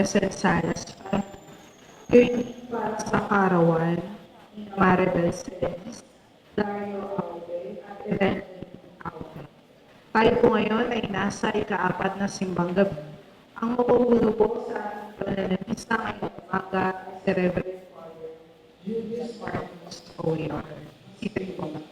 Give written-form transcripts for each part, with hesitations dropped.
Blessed Silas V, yun para sa Karawan, Maribel Celis, Dario Aude, at Evangeline Aude. Tayo po ngayon ay nasa ika-4 na simbang gabi. Ang mapupuno po sa pananamisa ngayong umaga ay si Reverend Father Julius Marcos OAR. Isipin po ba?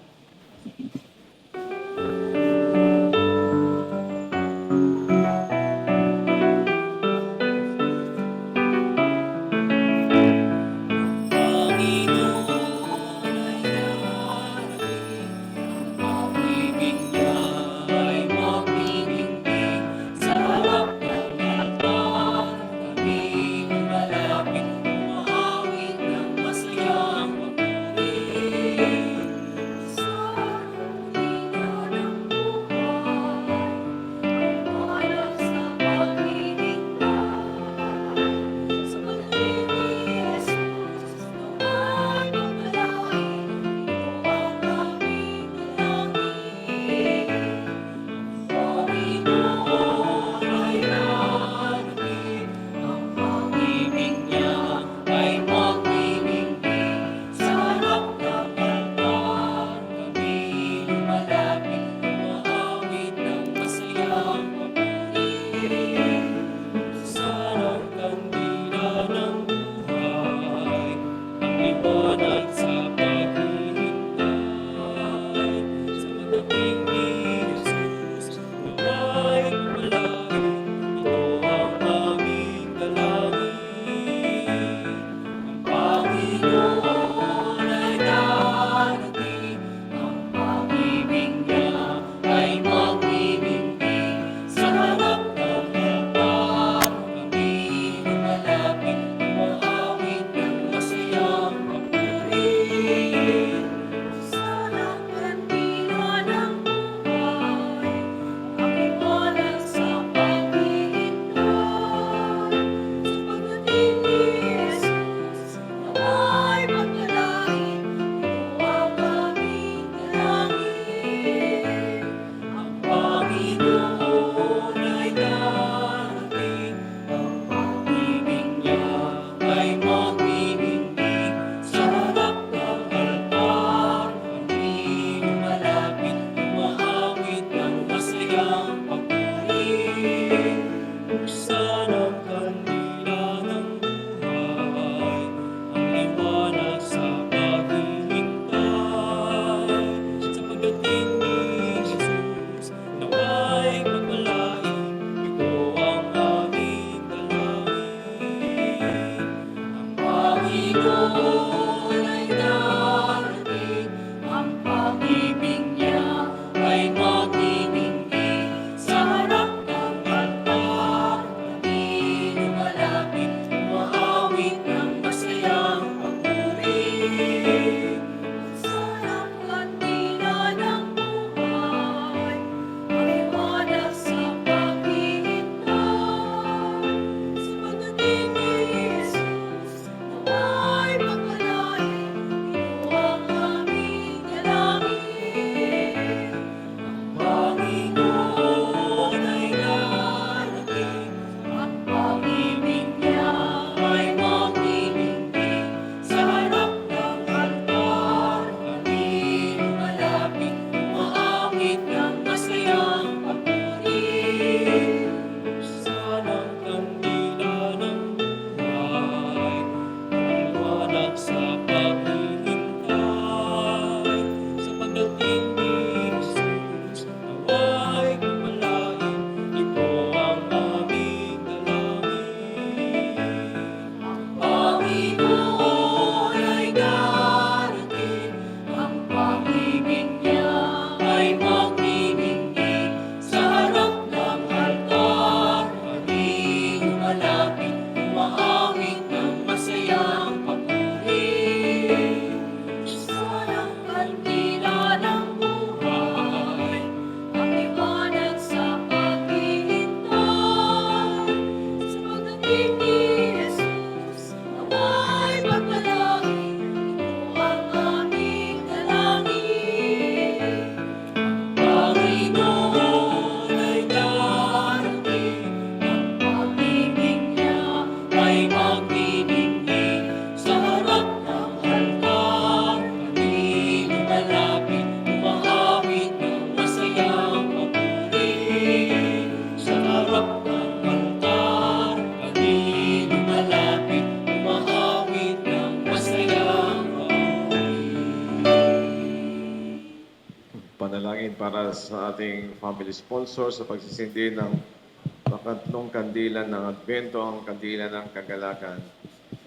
Panalangin para sa ating family sponsor sa pagsisindi ng pakatlong kandila ng Advento, ang kandila ng kagalakan.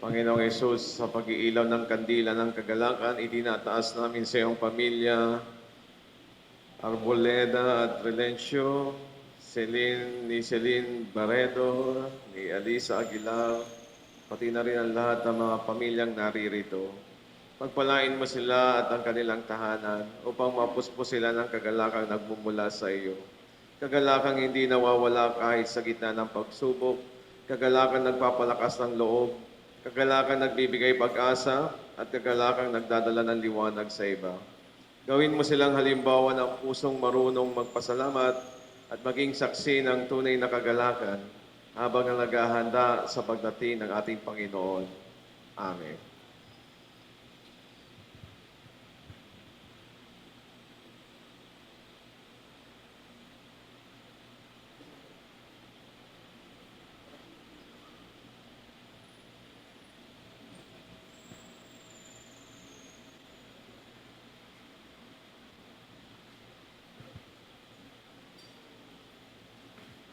Panginoong Yesus, sa pag-iilaw ng kandila ng kagalakan, itinataas namin sa iyong pamilya, Arboleda at Relencio, Celine Barredo, ni Alisa Aguilar, pati na rin ang lahat ng mga pamilyang naririto. Pagpalain mo sila at ang kanilang tahanan upang mapuspos sila ng kagalakang nagmumula sa iyo. Kagalakang hindi nawawala kahit sa gitna ng pagsubok, kagalakang nagpapalakas ng loob, kagalakang nagbibigay pag-asa, at kagalakang nagdadala ng liwanag sa iba. Gawin mo silang halimbawa ng pusong marunong magpasalamat at maging saksi ng tunay na kagalakan habang naghahanda sa pagdating ng ating Panginoon. Amen.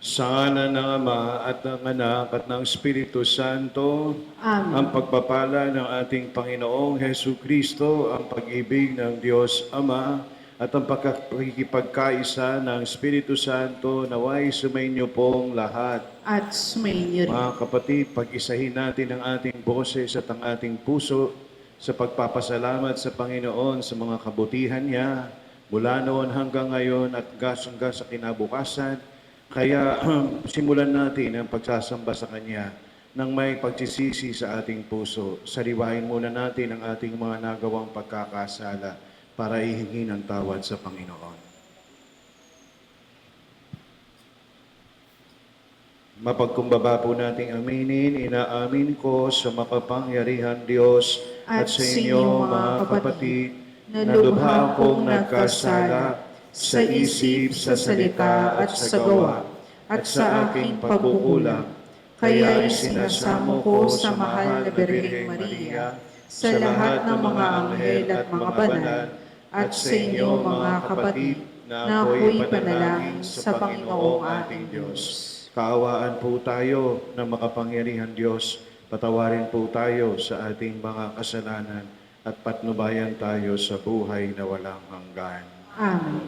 Sa ngalan ng Ama at ng Anak at ng Espiritu Santo, Amen. ang pagpapala ng ating Panginoong Hesu Kristo, ang pag-ibig ng Diyos Ama, at ang pagkikipagkaisa ng Espiritu Santo naway sumainyo pong lahat. At sumainyo rin. Mga kapatid, pag-isahin natin ang ating boses at ang ating puso sa pagpapasalamat sa Panginoon sa mga kabutihan niya mula noon hanggang ngayon at hanggang sa kinabukasan. Kaya simulan natin ang pagsasamba sa Kanya nang may pagsisisi sa ating puso. Sariwain muna natin ang ating mga nagawang pagkakasala para ihingi ng tawad sa Panginoon. Mapagkumbaba po nating aminin, inaamin ko sa makapangyarihan Diyos at sa inyo mga kapatid na lubha kong nagkasala sa isip, sa salita at sa gawa at sa aking pagkukulang. Kaya isinasamo ko sa mahal na Birheng Maria, sa lahat ng mga anghel at mga banal, at sa inyo mga kapatid na ako'y panalangin sa Panginoong ating Diyos. Kaawaan po tayo ng makapangyarihan Diyos. Patawarin po tayo sa ating mga kasalanan at patnubayan tayo sa buhay na walang hanggan. Amen.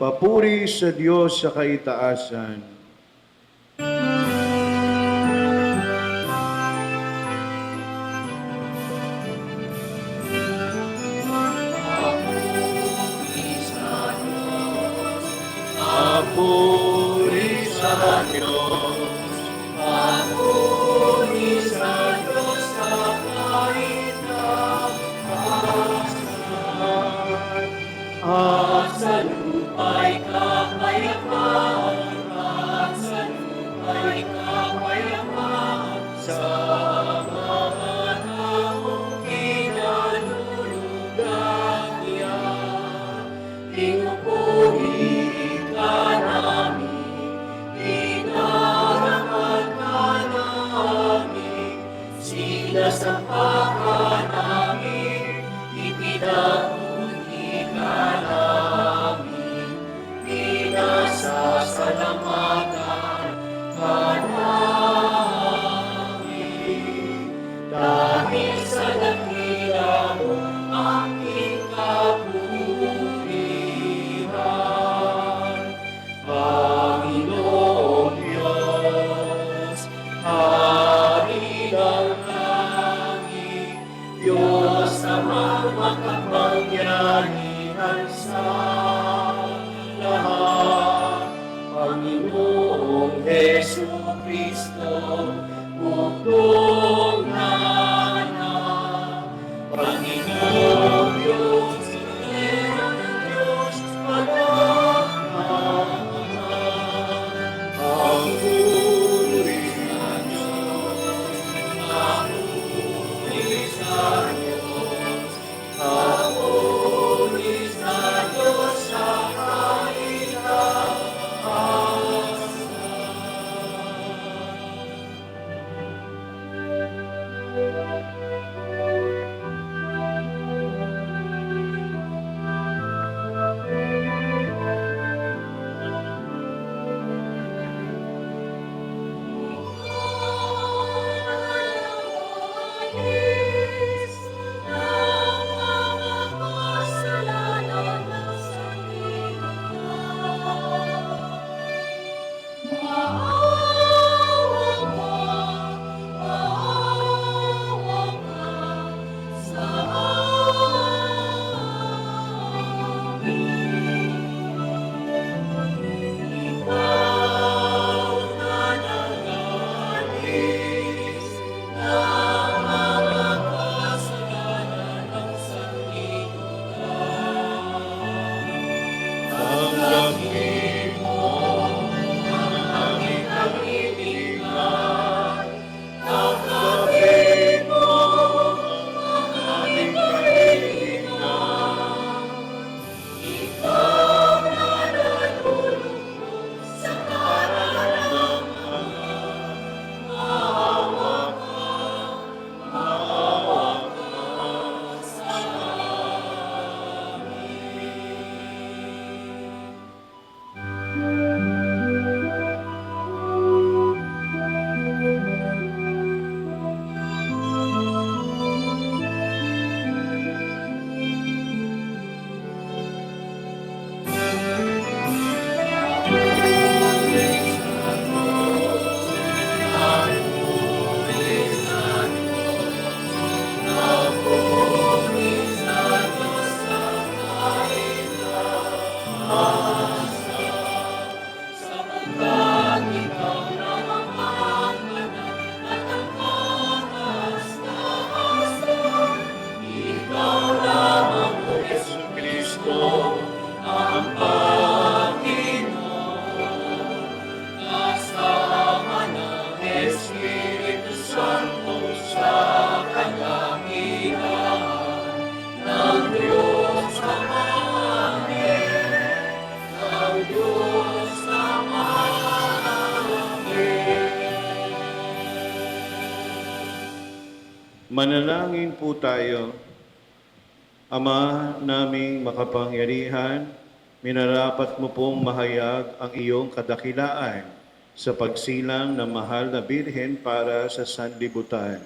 Papuri sa Diyos sa kaitaasan. Papuri sa Diyos. Papuri sa Diyos sa kaitaasan. At sa lupa'y kapayapaan, at sa lupa'y kapayapaan, sa mga taong kinalulugan niya. Pinupuri ka namin, Manalangin po tayo. Ama naming makapangyarihan, minarapat mo pong mahayag ang iyong kadakilaan sa pagsilang ng mahal na Birhen para sa sanlibutan.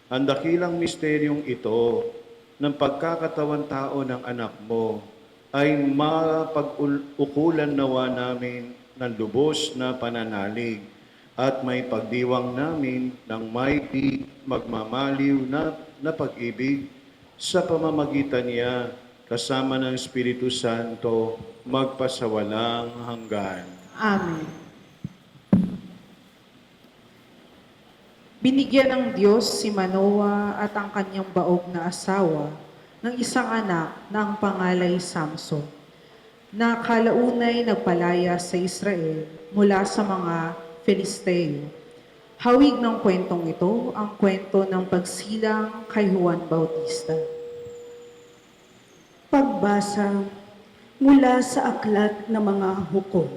Ang dakilang misteryong ito ng pagkakatawan tao ng anak mo ay mapag-ukulan nawa namin ng lubos na pananalig at may pagdiwang namin ng may magmamaliw na pag-ibig sa pamamagitan niya kasama ng Espiritu Santo magpasawalang hanggan. Amen. Binigyan ng Diyos si Manoah at ang kanyang baog na asawa ng isang anak na ang pangalay Samson, na kalaunay nagpalaya sa Israel mula sa mga Filisteo. Hawig ng kwentong ito ang kwento ng pagsilang kay Juan Bautista. Pagbasa mula sa aklat ng mga hukom.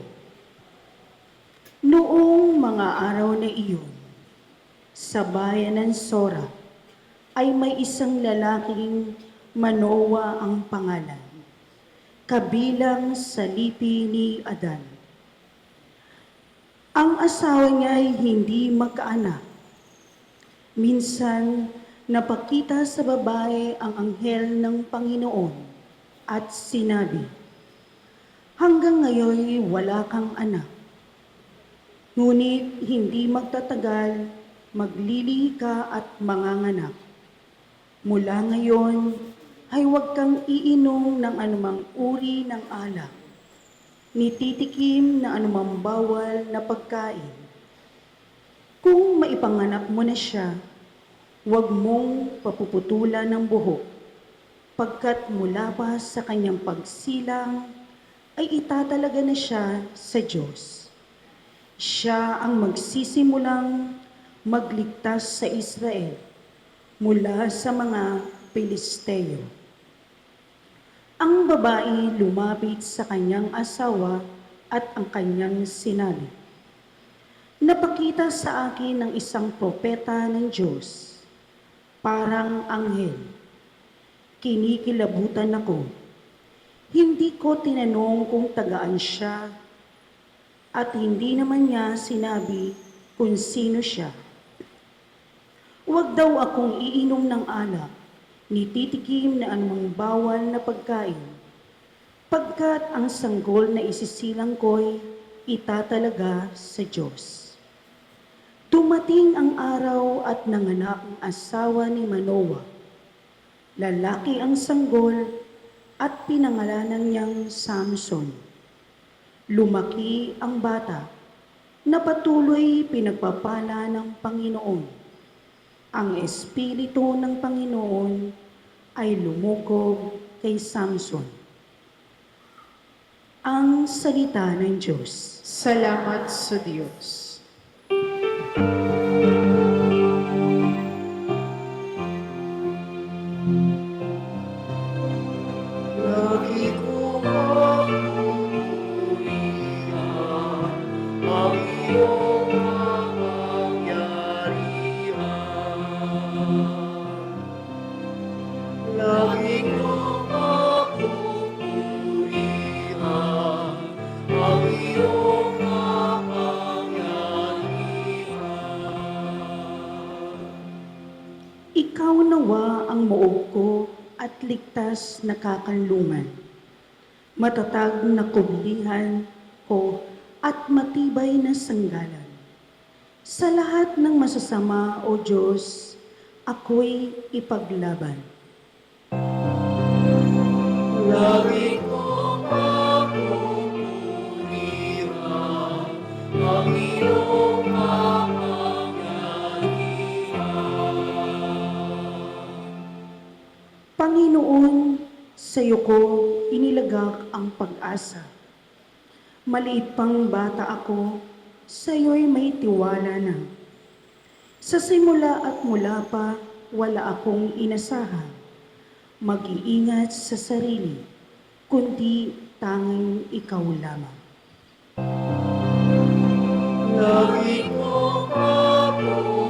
Noong mga araw na iyon, sa bayan ng Sora, ay may isang lalaking Manoa ang pangalan, kabilang sa lipi ni Adan. Ang asawa niya ay hindi magkaanak. Minsan, napakita sa babae ang anghel ng Panginoon at sinabi, "Hanggang ngayon wala kang anak. Ngunit hindi magtatagal, maglilihi ka at manganganak. Mula ngayon ay huwag kang iinom ng anumang uri ng alak, nititikim na anumang bawal na pagkain. Kung maipanganak mo na siya, huwag mong papuputulan ng buhok, pagkat mula pa sa kanyang pagsilang ay itatalaga na siya sa Diyos. Siya ang magsisimulang magligtas sa Israel mula sa mga Pilisteo." Ang babae lumapit sa kanyang asawa at ang kanyang sinabi, "Napakita sa akin ng isang propeta ng Diyos, parang anghel. Kinikilabutan ako. Hindi ko tinanong kung tagaan siya at hindi naman niya sinabi kung sino siya. Huwag daw akong iinom ng alak, nititikim na anumang bawal na pagkain, pagkat ang sanggol na isisilang ko'y itatalaga sa Diyos." Dumating ang araw at nanganak ang asawa ni Manoa. Lalaki ang sanggol at pinangalanan niyang Samson. Lumaki ang bata na patuloy pinagpapala ng Panginoon. Ang Espiritu ng Panginoon ay lumugog kay Samson. Ang salita ng Diyos. Salamat sa Diyos. Lagi kong papupurihan ang iyong kapangyarihan. Lagi kong papupurihan ang iyong kapangyarihan. Ikaw nawa ang moob ko at ligtas na kakanlungan, matatag na kublihan ko at matibay na sanggalan. Sa lahat ng masasama, O Diyos, ako'y ipaglaban. Lagi kong papupurihan ang iyong kapangyarihan. Panginoon, sa iyo ko inilagak ang pag-asa. Maliit pang bata ako, sa iyo'y may tiwala na. Sa simula at mula pa, wala akong inasahan. Mag-iingat sa sarili, kundi tanging ikaw lamang. Lagi kong papupurihan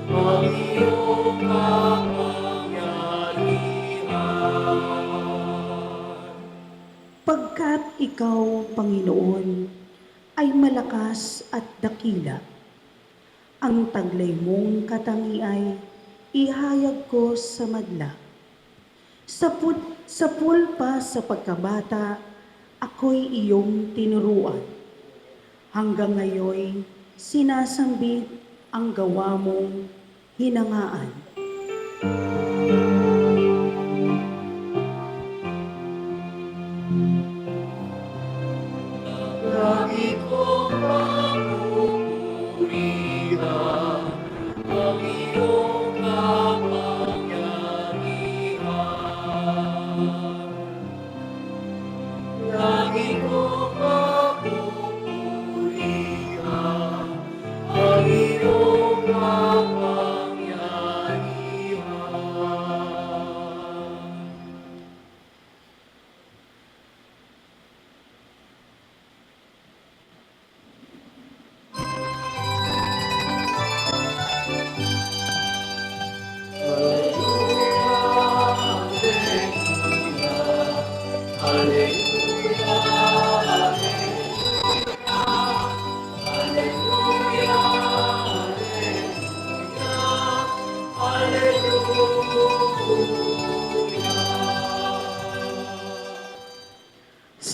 ang iyong kapangyarihan. Pagkat ikaw, Panginoon, ay malakas at dakila, ang taglay mong katangiay ihayag ko sa madla. Sa pulpa sa pagkabata, ako'y iyong tinuruan. Hanggang ngayon, sinasambit ang gawa mong hinangaan. Lagi kong papupurihan ang iyong kapangyarihan. Lagi kong papupurihan ang iyong kapangyarihan.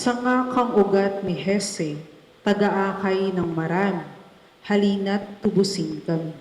Sanga kang ugat ni Hese, taga-akay ng marami. Halina't tubusin kami.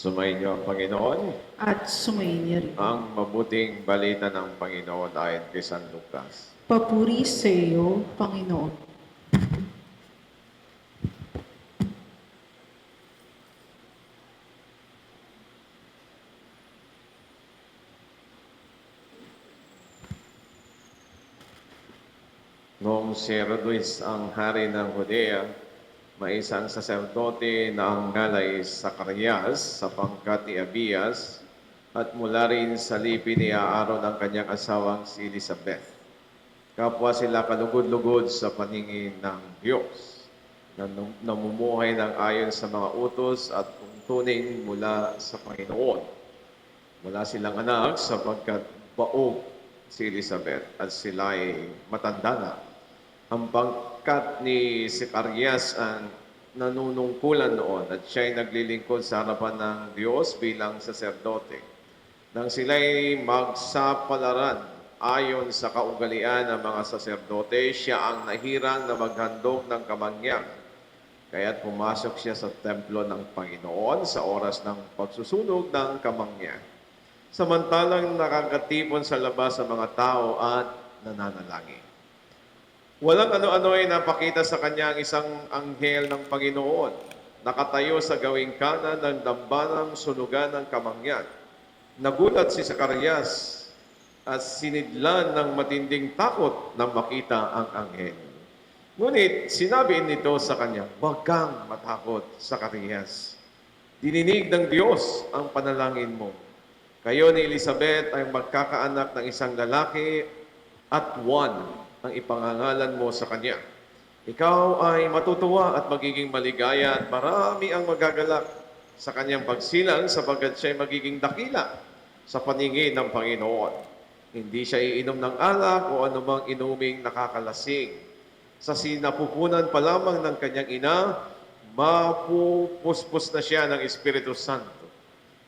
Sumainyo ang Panginoon. At sumainyo rin. Ang mabuting balita ng Panginoon ayon kay San Lucas. Papuri sa iyo, Panginoon. Noong si Herodes ang hari ng Judea, may isang saserdote na ang ngalay Zacarias sa pangkat ni Abias at mula rin sa lipi ni Aaron ang kanyang asawang si Elizabeth. Kapwa sila kalugod-lugod sa paningin ng Diyos na namumuhay ng ayon sa mga utos at tuntunin mula sa Panginoon. Wala silang anak sapagkat baog si Elizabeth at sila ay matanda na. Ang pangkat ni Zacarias ang nanunungkulan noon at siya ay naglilingkod sa harapan ng Diyos bilang saserdote. Nang sila'y magsapalaran ayon sa kaugalian ng mga saserdote, siya ang nahirang na maghandog ng kamangyan. Kaya't pumasok siya sa templo ng Panginoon sa oras ng pagsusunog ng kamangyan. Samantalang nakakatipon sa labas ang mga tao at nananalangin. Walang ano-ano ay napakita sa kanya ang isang anghel ng Panginoon. Nakatayo sa gawing kanan ng dambanang sunugan ng kamangyan. Nagulat si Zacarias at sinidlan ng matinding takot nang makita ang anghel. Ngunit sinabi nito sa kanya, "Huwag kang matakot, Zacarias. Dininig ng Diyos ang panalangin mo. Kayo ni Elizabeth ay magkakaanak ng isang lalaki at Juan ang ipangangalan mo sa kanya. Ikaw ay matutuwa at magiging maligaya at marami ang magagalak sa kanyang pagsilang sapagkat siya ay magiging dakila sa paningin ng Panginoon. Hindi siya iinom ng alak o anumang inuming nakakalasing. Sa sinapupunan pa lamang ng kanyang ina, mapupuspos na siya ng Espiritu Santo.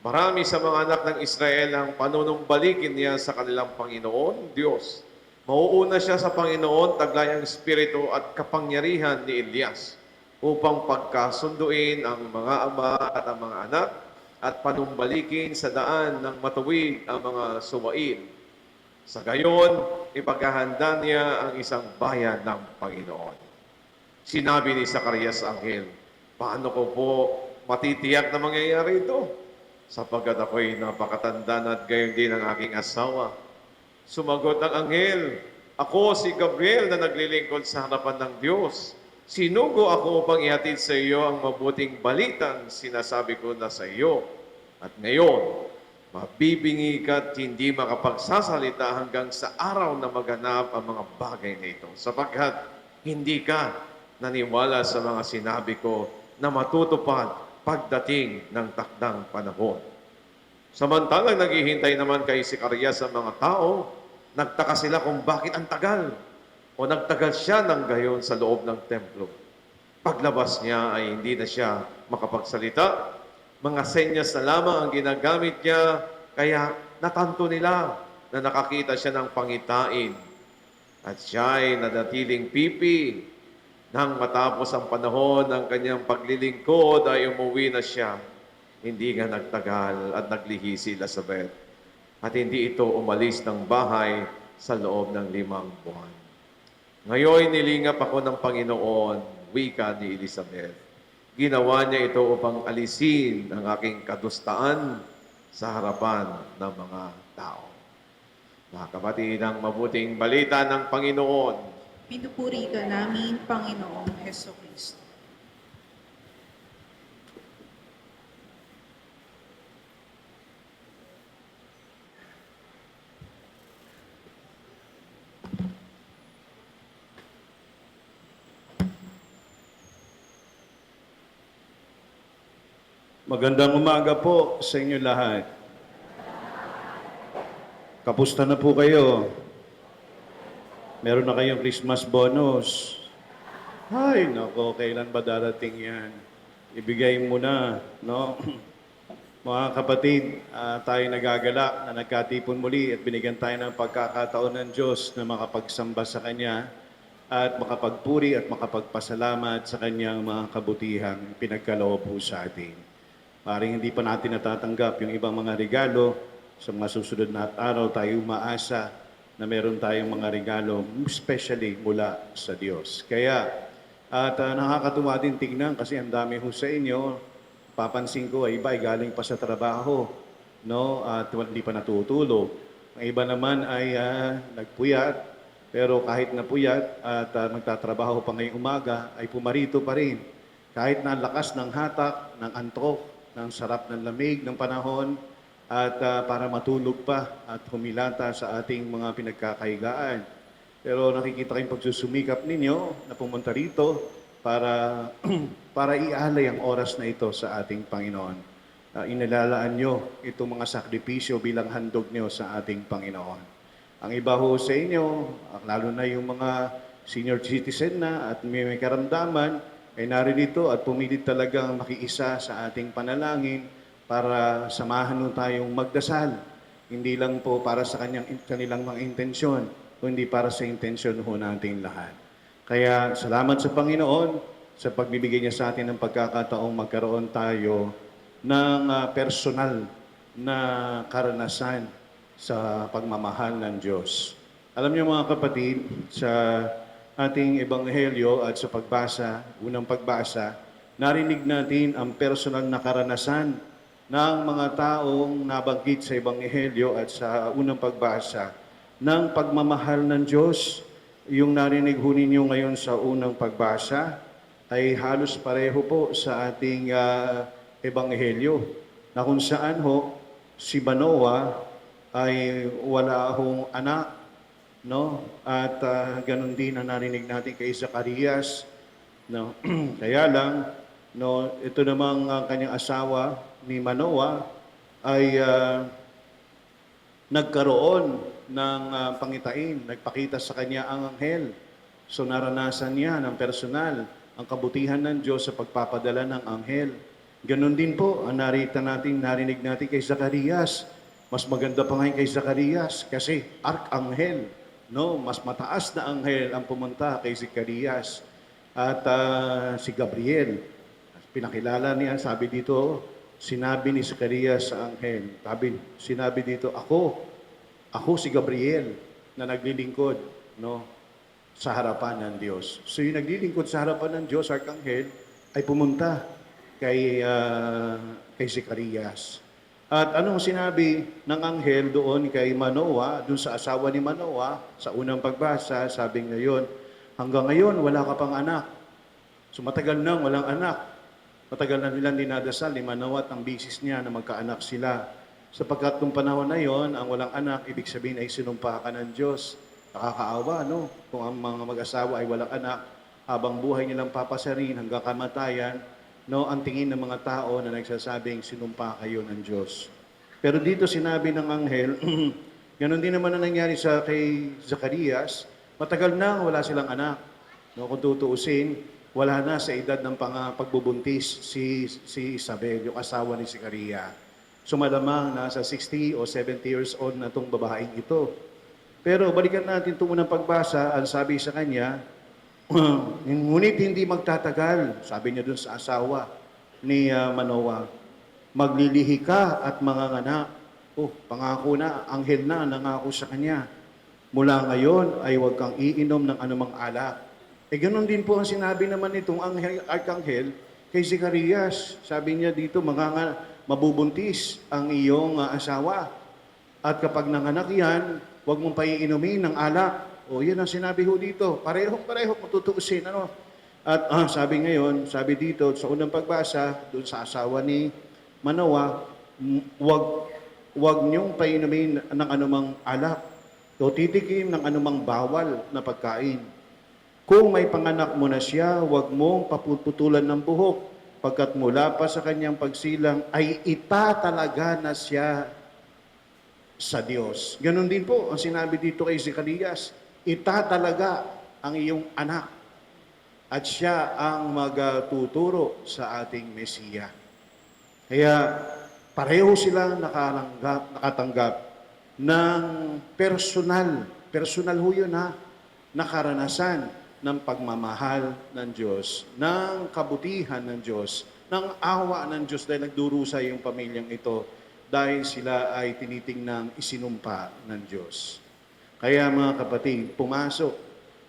Marami sa mga anak ng Israel ang panunumbalikin niya sa kanilang Panginoon, Diyos. Mauuna siya sa Panginoon, taglay ang Espiritu at kapangyarihan ni Elias upang pagkasunduin ang mga ama at ang mga anak at panumbalikin sa daan ng matuwid ang mga suwain. Sa gayon, ipaghahanda niya ang isang bayan ng Panginoon." Sinabi ni Zacarias sa anghel, "Paano ko po matitiyak na mangyayari ito? Sapagkat ako'y napakatanda na at gayon din ang aking asawa." Sumagot ang anghel, "Ako si Gabriel na naglilingkod sa harapan ng Diyos. Sinugo ako upang ihatid sa iyo ang mabuting balitang sinasabi ko na sa iyo. At ngayon, mabibingi ka at hindi makapagsasalita hanggang sa araw na maganap ang mga bagay na ito. Sapagkat hindi ka naniwala sa mga sinabi ko na matutupad pagdating ng takdang panahon." Samantalang naghihintay naman kay Zacarias ang mga tao, nagtaka sila kung bakit ang tagal o nagtagal siya ng gayon sa loob ng templo. Paglabas niya ay hindi na siya makapagsalita. Mga senyas na lamang ang ginagamit niya, kaya natanto nila na nakakita siya ng pangitain. At siya ay nanatiling pipi. Nang matapos ang panahon ng kanyang paglilingkod ay umuwi na siya. Hindi nga nagtagal at naglihi si Elizabeth. At hindi ito umalis ng bahay sa loob ng 5 buwan. Ngayon, nilingap ako ng Panginoon, wika ni Elizabeth. Ginawa niya ito upang alisin ang aking kadustaan sa harapan ng mga tao. Mga kapatid, ang mabuting balita ng Panginoon. Pinupuri ka namin, Panginoong Hesukristo. Magandang umaga po sa inyo lahat. Kapusta na po kayo? Meron na kayong Christmas bonus? Ay, nako, kailan ba darating yan? Ibigay mo na, no? Mga kapatid, tayo nagagalak na nagkatipon muli at binigyan tayo ng pagkakataon ng Diyos na makapagsamba sa Kanya at makapagpuri at makapagpasalamat sa Kanyang mga kabutihang pinagkaloob po sa atin. Maring hindi pa natin natatanggap yung ibang mga regalo, sa mga susunod na araw tayo umaasa na meron tayong mga regalo, especially mula sa Diyos. Kaya, nakakatuwa din tignan kasi ang dami ho sa inyo, papansin ko ay iba ay galing pa sa trabaho, no? At hindi pa natutulog. Ang iba naman ay nagpuyat, pero kahit napuyat at magtatrabaho pa ngayong umaga, ay pumarito pa rin. Kahit na ang lakas ng hatak, ng antok, ng sarap ng lamig ng panahon, at para matulog pa at humilata sa ating mga pinagkakahigaan. Pero nakikita kayong pagsusumikap ninyo na pumunta rito para para ialay ang oras na ito sa ating Panginoon. Inilalaan nyo itong mga sakripisyo bilang handog nyo sa ating Panginoon. Ang iba ho sa inyo, lalo na yung mga senior citizen na at may karamdaman, ay naririto at pumilit talagang makiisa sa ating panalangin para samahan ho tayong magdasal. Hindi lang po para sa kanilang mga intensyon, kundi para sa intensyon ho nating lahat. Kaya salamat sa Panginoon sa pagbibigay niya sa atin ng pagkakataong magkaroon tayo ng personal na karanasan sa pagmamahal ng Diyos. Alam niyo mga kapatid, sa ating ebanghelyo at sa pagbasa, unang pagbasa, narinig natin ang personal na karanasan ng mga taong nabanggit sa ebanghelyo at sa unang pagbasa ng pagmamahal ng Diyos. Yung narinig ho ninyo ngayon sa unang pagbasa ay halos pareho po sa ating ebanghelyo na kung saan ho si Manoah ay wala hong anak, no? At ganun din ang narinig natin kay Zacarias, no? Kaya lang, no, ito namang kanyang asawa ni Manoah ay nagkaroon ng pangitain, nagpakita sa kanya ang anghel. So naranasan niya ng personal ang kabutihan ng Diyos sa pagpapadala ng anghel. Ganon din po ang narinig natin kay Zacarias. Mas maganda pa ngayon kay Zacarias kasi arkanghel, no? Mas mataas na anghel ang pumunta kay Zacarias. At si Gabriel, pinakilala niya, sabi dito, sinabi ni Zacarias sa anghel, sinabi dito, ako si Gabriel na naglilingkod, no, sa harapan ng Diyos. So yung naglilingkod sa harapan ng Diyos, arkanghel, ay pumunta kay Zacarias. At anong sinabi ng anghel doon kay Manoah, doon sa asawa ni Manoah, sa unang pagbasa, sabi ngayon, hanggang ngayon wala ka pang anak. So matagal nang walang anak. Matagal na nilang dinadasal ni Manoah at ang bisis niya na magkaanak sila. Sapagkat nung panahon na yon, ang walang anak, ibig sabihin ay sinumpa ka ng Diyos. Nakakaawa, no? Kung ang mga mag-asawa ay walang anak, habang buhay nilang papasarin hanggang kamatayan, no, ang tingin ng mga tao na nagsasabing sinumpa kayo ng Diyos. Pero dito sinabi ng anghel, ganun din naman ang nangyari kay Zacarias, matagal na wala silang anak. No, kung tutuusin, wala na sa edad ng pagbubuntis si Isabel, yung asawa ni Zacarias. So malamang nasa 60 o 70 years old na itong babaeng ito. Pero balikan natin itong unang pagbasa, ang sabi sa kanya, ngunit hindi magtatagal, sabi niya dun sa asawa ni Manoah, maglilihi ka at manganganak. Pangako na, anghel na, nangako sa kanya. Mula ngayon ay huwag kang iinom ng anumang alak. Ganoon din po ang sinabi naman nitong arkanghel kay Zacarias. Sabi niya dito, mabubuntis ang iyong asawa. At kapag nanganak yan, huwag mong paiinumin ng alak. Yan ang sinabi ho dito. Pareho kung tutuusin. Ano? At sabi dito sa unang pagbasa, doon sa asawa ni Manoah, huwag niyong painumin ng anumang alak o titikim ng anumang bawal na pagkain. Kung may panganak mo na siya, huwag mong paputulan ng buhok pagkat mula pa sa kanyang pagsilang ay itatalaga na siya sa Diyos. Ganon din po ang sinabi dito kay Zacarias, itatalaga ang iyong anak at siya ang magtuturo sa ating Mesiya. Kaya pareho sila nakatanggap ng personal ho yun ha, na karanasan ng pagmamahal ng Diyos, ng kabutihan ng Diyos, ng awa ng Diyos dahil nagdurusa yung pamilyang ito dahil sila ay tinitingnang isinumpa ng Diyos. Kaya mga kapatid, pumasok.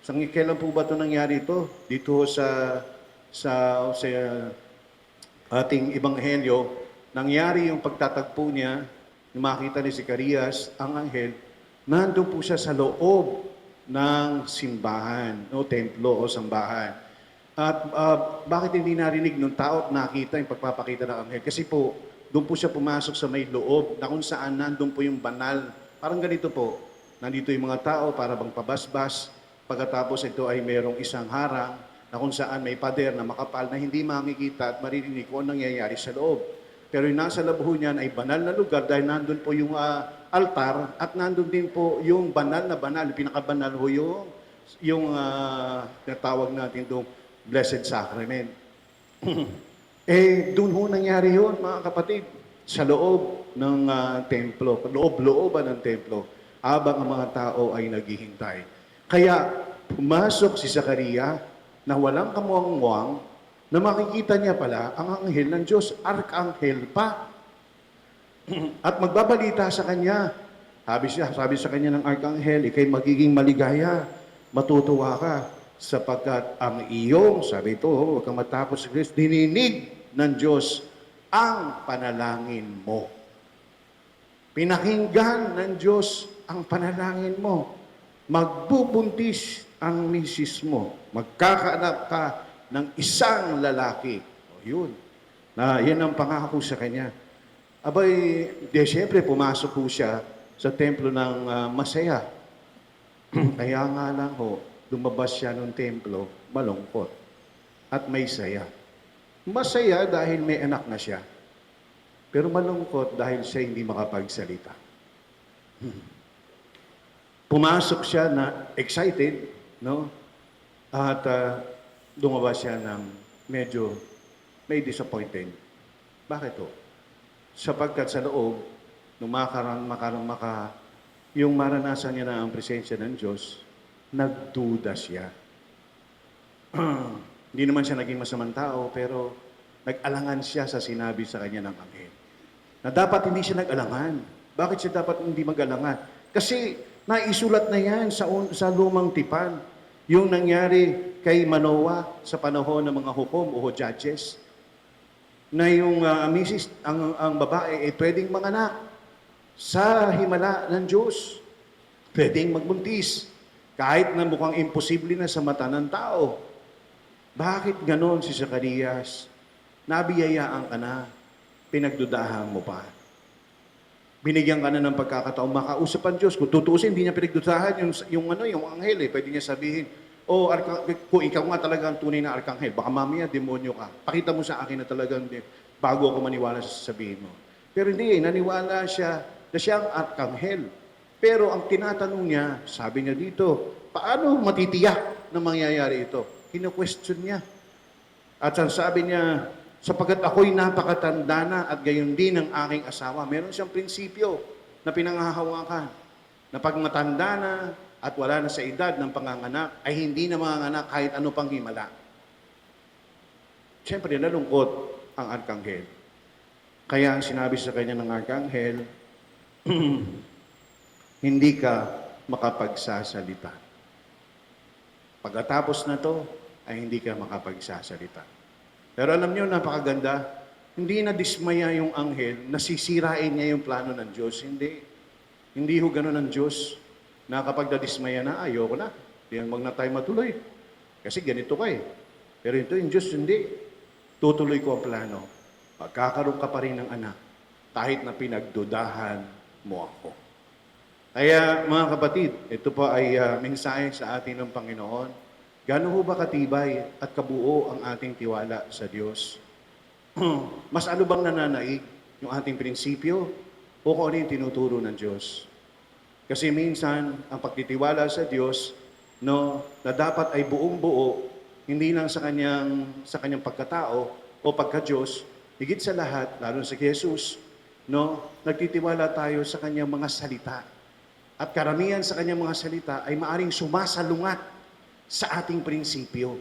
Kailan po ba ito nangyari ito? Dito sa ating ebanghelyo, nangyari yung pagtatagpo niya, makita ni Zacarias, ang anghel, nandun po siya sa loob ng simbahan, o templo o sambahan. At bakit hindi narinig ng tao at nakita yung pagpapakita ng anghel? Kasi po, doon po siya pumasok sa may loob na kung saan nandun po yung banal. Parang ganito po, nandito yung mga tao para bang pabasbas. Pagkatapos ito ay merong isang harang na kung saan may pader na makapal na hindi makikita at maririnig kung anong nangyayari sa loob. Pero yung nasa loob niyan ay banal na lugar dahil nandun po yung altar at nandun din po yung banal na banal, pinakabanal ho yung natawag natin doon Blessed Sacrament. Doon ho nangyari yun, mga kapatid, sa loob ng templo, loob-looban ng templo, habang ang mga tao ay naghihintay. Kaya pumasok si Zacarias na walang kamuang-muang na makikita niya pala ang anghel ng Diyos, arkanghel pa. At magbabalita sa kanya. Sabi sa kanya ng arkanghel, ikay magiging maligaya, matutuwa ka, sapagkat ang iyong, sabi ito, huwag kang matapos sa Kristo, dininig ng Diyos ang panalangin mo. Pinakinggan ng Diyos ang panalangin mo. Magbubuntis ang misis mo. Magkakaanak ka ng isang lalaki. O yun. Yan ang pangako sa kanya. Abay, siyempre pumasok po siya sa templo ng masaya. Kaya nga lang ho, lumabas siya ng templo, malungkot. At may saya. Masaya dahil may anak na siya. Pero malungkot dahil siya hindi makapagsalita. Pumasok siya na excited, no? At lumabas siya ng medyo may disappointed. Bakit to? Sapagkat sa loob, nung yung maranasan niya na ang presensya ng Diyos, nagduda siya. Hindi naman siya naging masamang tao, pero nag-alangan siya sa sinabi sa kanya ng anghel. Na dapat hindi siya nag-alangan. Bakit siya dapat hindi mag-alangan? Kasi naisulat na yan sa lumang tipan. Yung nangyari kay Manoah sa panahon ng mga hukom o judges, na yung misis, ang babae ay pwedeng manganak sa himala ng Diyos. Pwedeng magbuntis. Kahit na mukhang imposible na sa mata ng tao. Bakit ganon si Zacarias? Nabiyayaan ka na, pinagdudahan mo pa. Binigyan ka na ng pagkakataon, makausap ang Diyos. Kung tutuusin, hindi niya pinagdudahan yung anghel eh. Pwede niya sabihin, kung ikaw nga talaga ang tunay na arkanghel, baka mamaya demonyo ka. Pakita mo sa akin na talagang bago ako maniwala sa sabihin mo. Pero hindi, naniwala siya na siya ang arkanghel. Pero ang tinatanong niya, sabi niya dito, paano matitiyak na mangyayari ito? Kino-question niya. At sabi niya, sapagkat ako'y napakatanda na at gayon din ang aking asawa. Meron siyang prinsipyo na pinanghahawakan na pag matanda na at wala na sa edad ng panganganak, ay hindi na manganganak kahit ano pang himala. Siyempre, nalungkot ang arkanghel. Kaya ang sinabi sa kanya ng arkanghel, hindi ka makapagsasalita. Pagkatapos na to, ay hindi ka makapagsasalita. Pero alam niyo, napakaganda, hindi na dismaya yung anghel, nasisirain niya yung plano ng Diyos. Hindi. Hindi ho ganun ang Diyos. Na kapag nadismaya na, ayoko na. Huwag na tayo matuloy. Kasi ganito ka eh. Pero ito yung Diyos, hindi. Tutuloy ko ang plano. Magkakaroon ka pa rin ng anak. Kahit na pinagdudahan mo ako. Kaya mga kapatid, ito po ay mensahe sa atin ng Panginoon. Gaano ho ba katibay at kabuo ang ating tiwala sa Diyos? mas ano bang nananaig? Yung ating prinsipyo o kung ano yung tinuturo ng Diyos? Kasi minsan, ang pagtitiwala sa Diyos, no, na dapat ay buong buo, hindi lang sa kanyang pagkatao o pagka-Diyos, higit sa lahat, lalo sa Jesus, no, nagtitiwala tayo sa kanyang mga salita. At karamihan sa kanyang mga salita ay maaring sumasalungat sa ating prinsipyo.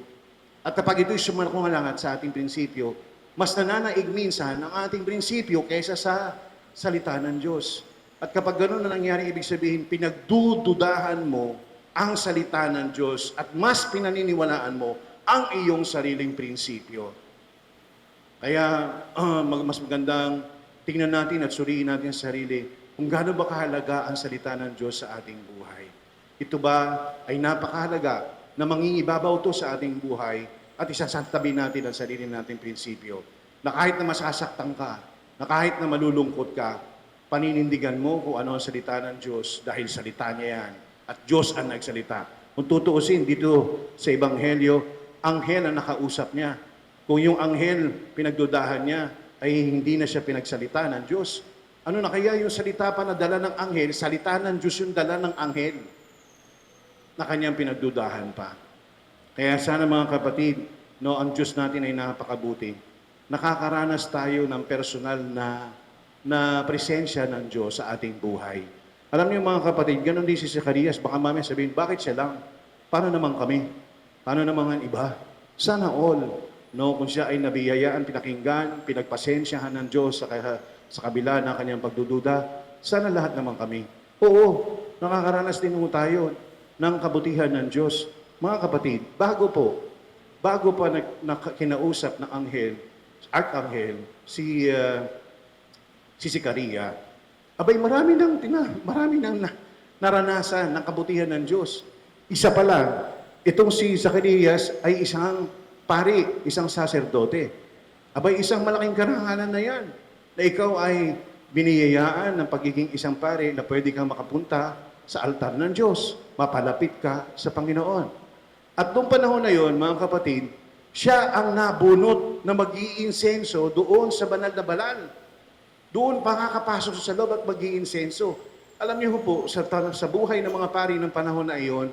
At kapag ito'y sumalungat sa ating prinsipyo, mas nananaig minsan ang ating prinsipyo kaysa sa salita ng Diyos. At kapag gano'n na nangyari, ibig sabihin, pinagdududahan mo ang salita ng Diyos at mas pinaniniwalaan mo ang iyong sariling prinsipyo. Kaya mas magandang tingnan natin at suriin natin sa sarili kung gaano ba kahalaga ang salita ng Diyos sa ating buhay. Ito ba ay napakahalaga na mangingibabaw to sa ating buhay at isasantabi natin ang sarili nating prinsipyo. Na kahit na masasaktan ka, na kahit na malulungkot ka, paninindigan mo kung ano ang salita ng Diyos dahil salita niya yan. At Diyos ang nagsalita. Kung tutuusin dito sa Ebanghelyo, anghel ang nakausap niya. Kung yung anghel pinagdudahan niya, ay hindi na siya pinagsalita ng Diyos. Ano na kaya yung salita pa na dala ng anghel, salita ng Diyos yung dala ng anghel na kanyang pinagdudahan pa. Kaya sana mga kapatid, no, ang Diyos natin ay napakabuti. Nakakaranas tayo ng personal na presensya ng Diyos sa ating buhay. Alam niyo mga kapatid, ganun din si Zacarias, baka mamaya sabihin, bakit siya lang? Paano naman kami? Paano naman ang iba? Sana all, no, kung siya ay nabiyayaan, pinakinggan, pinagpasensyahan ng Diyos sa kabila ng kanyang pagdududa, sana lahat naman kami. Oo, nakakaranas din mo tayo ng kabutihan ng Diyos. Mga kapatid, bago pa kinausap ng anghel, arkanghel, si Zacarias, abay marami nang naranasan ng kabutihan ng Diyos. Isa pa lang, itong si Zacarias ay isang pari, isang saserdote. Abay isang malaking karangalan na yan, na ikaw ay biniyayaan ng pagiging isang pari na pwede kang makapunta sa altar ng Diyos, mapalapit ka sa Panginoon. At noong panahon na yon, mga kapatid, siya ang nabunot na mag-iinsenso doon sa banal na balal. Doon pakakapasok sa loob at mag-iinsenso. Alam niyo po, sa buhay ng mga pari ng panahon na iyon,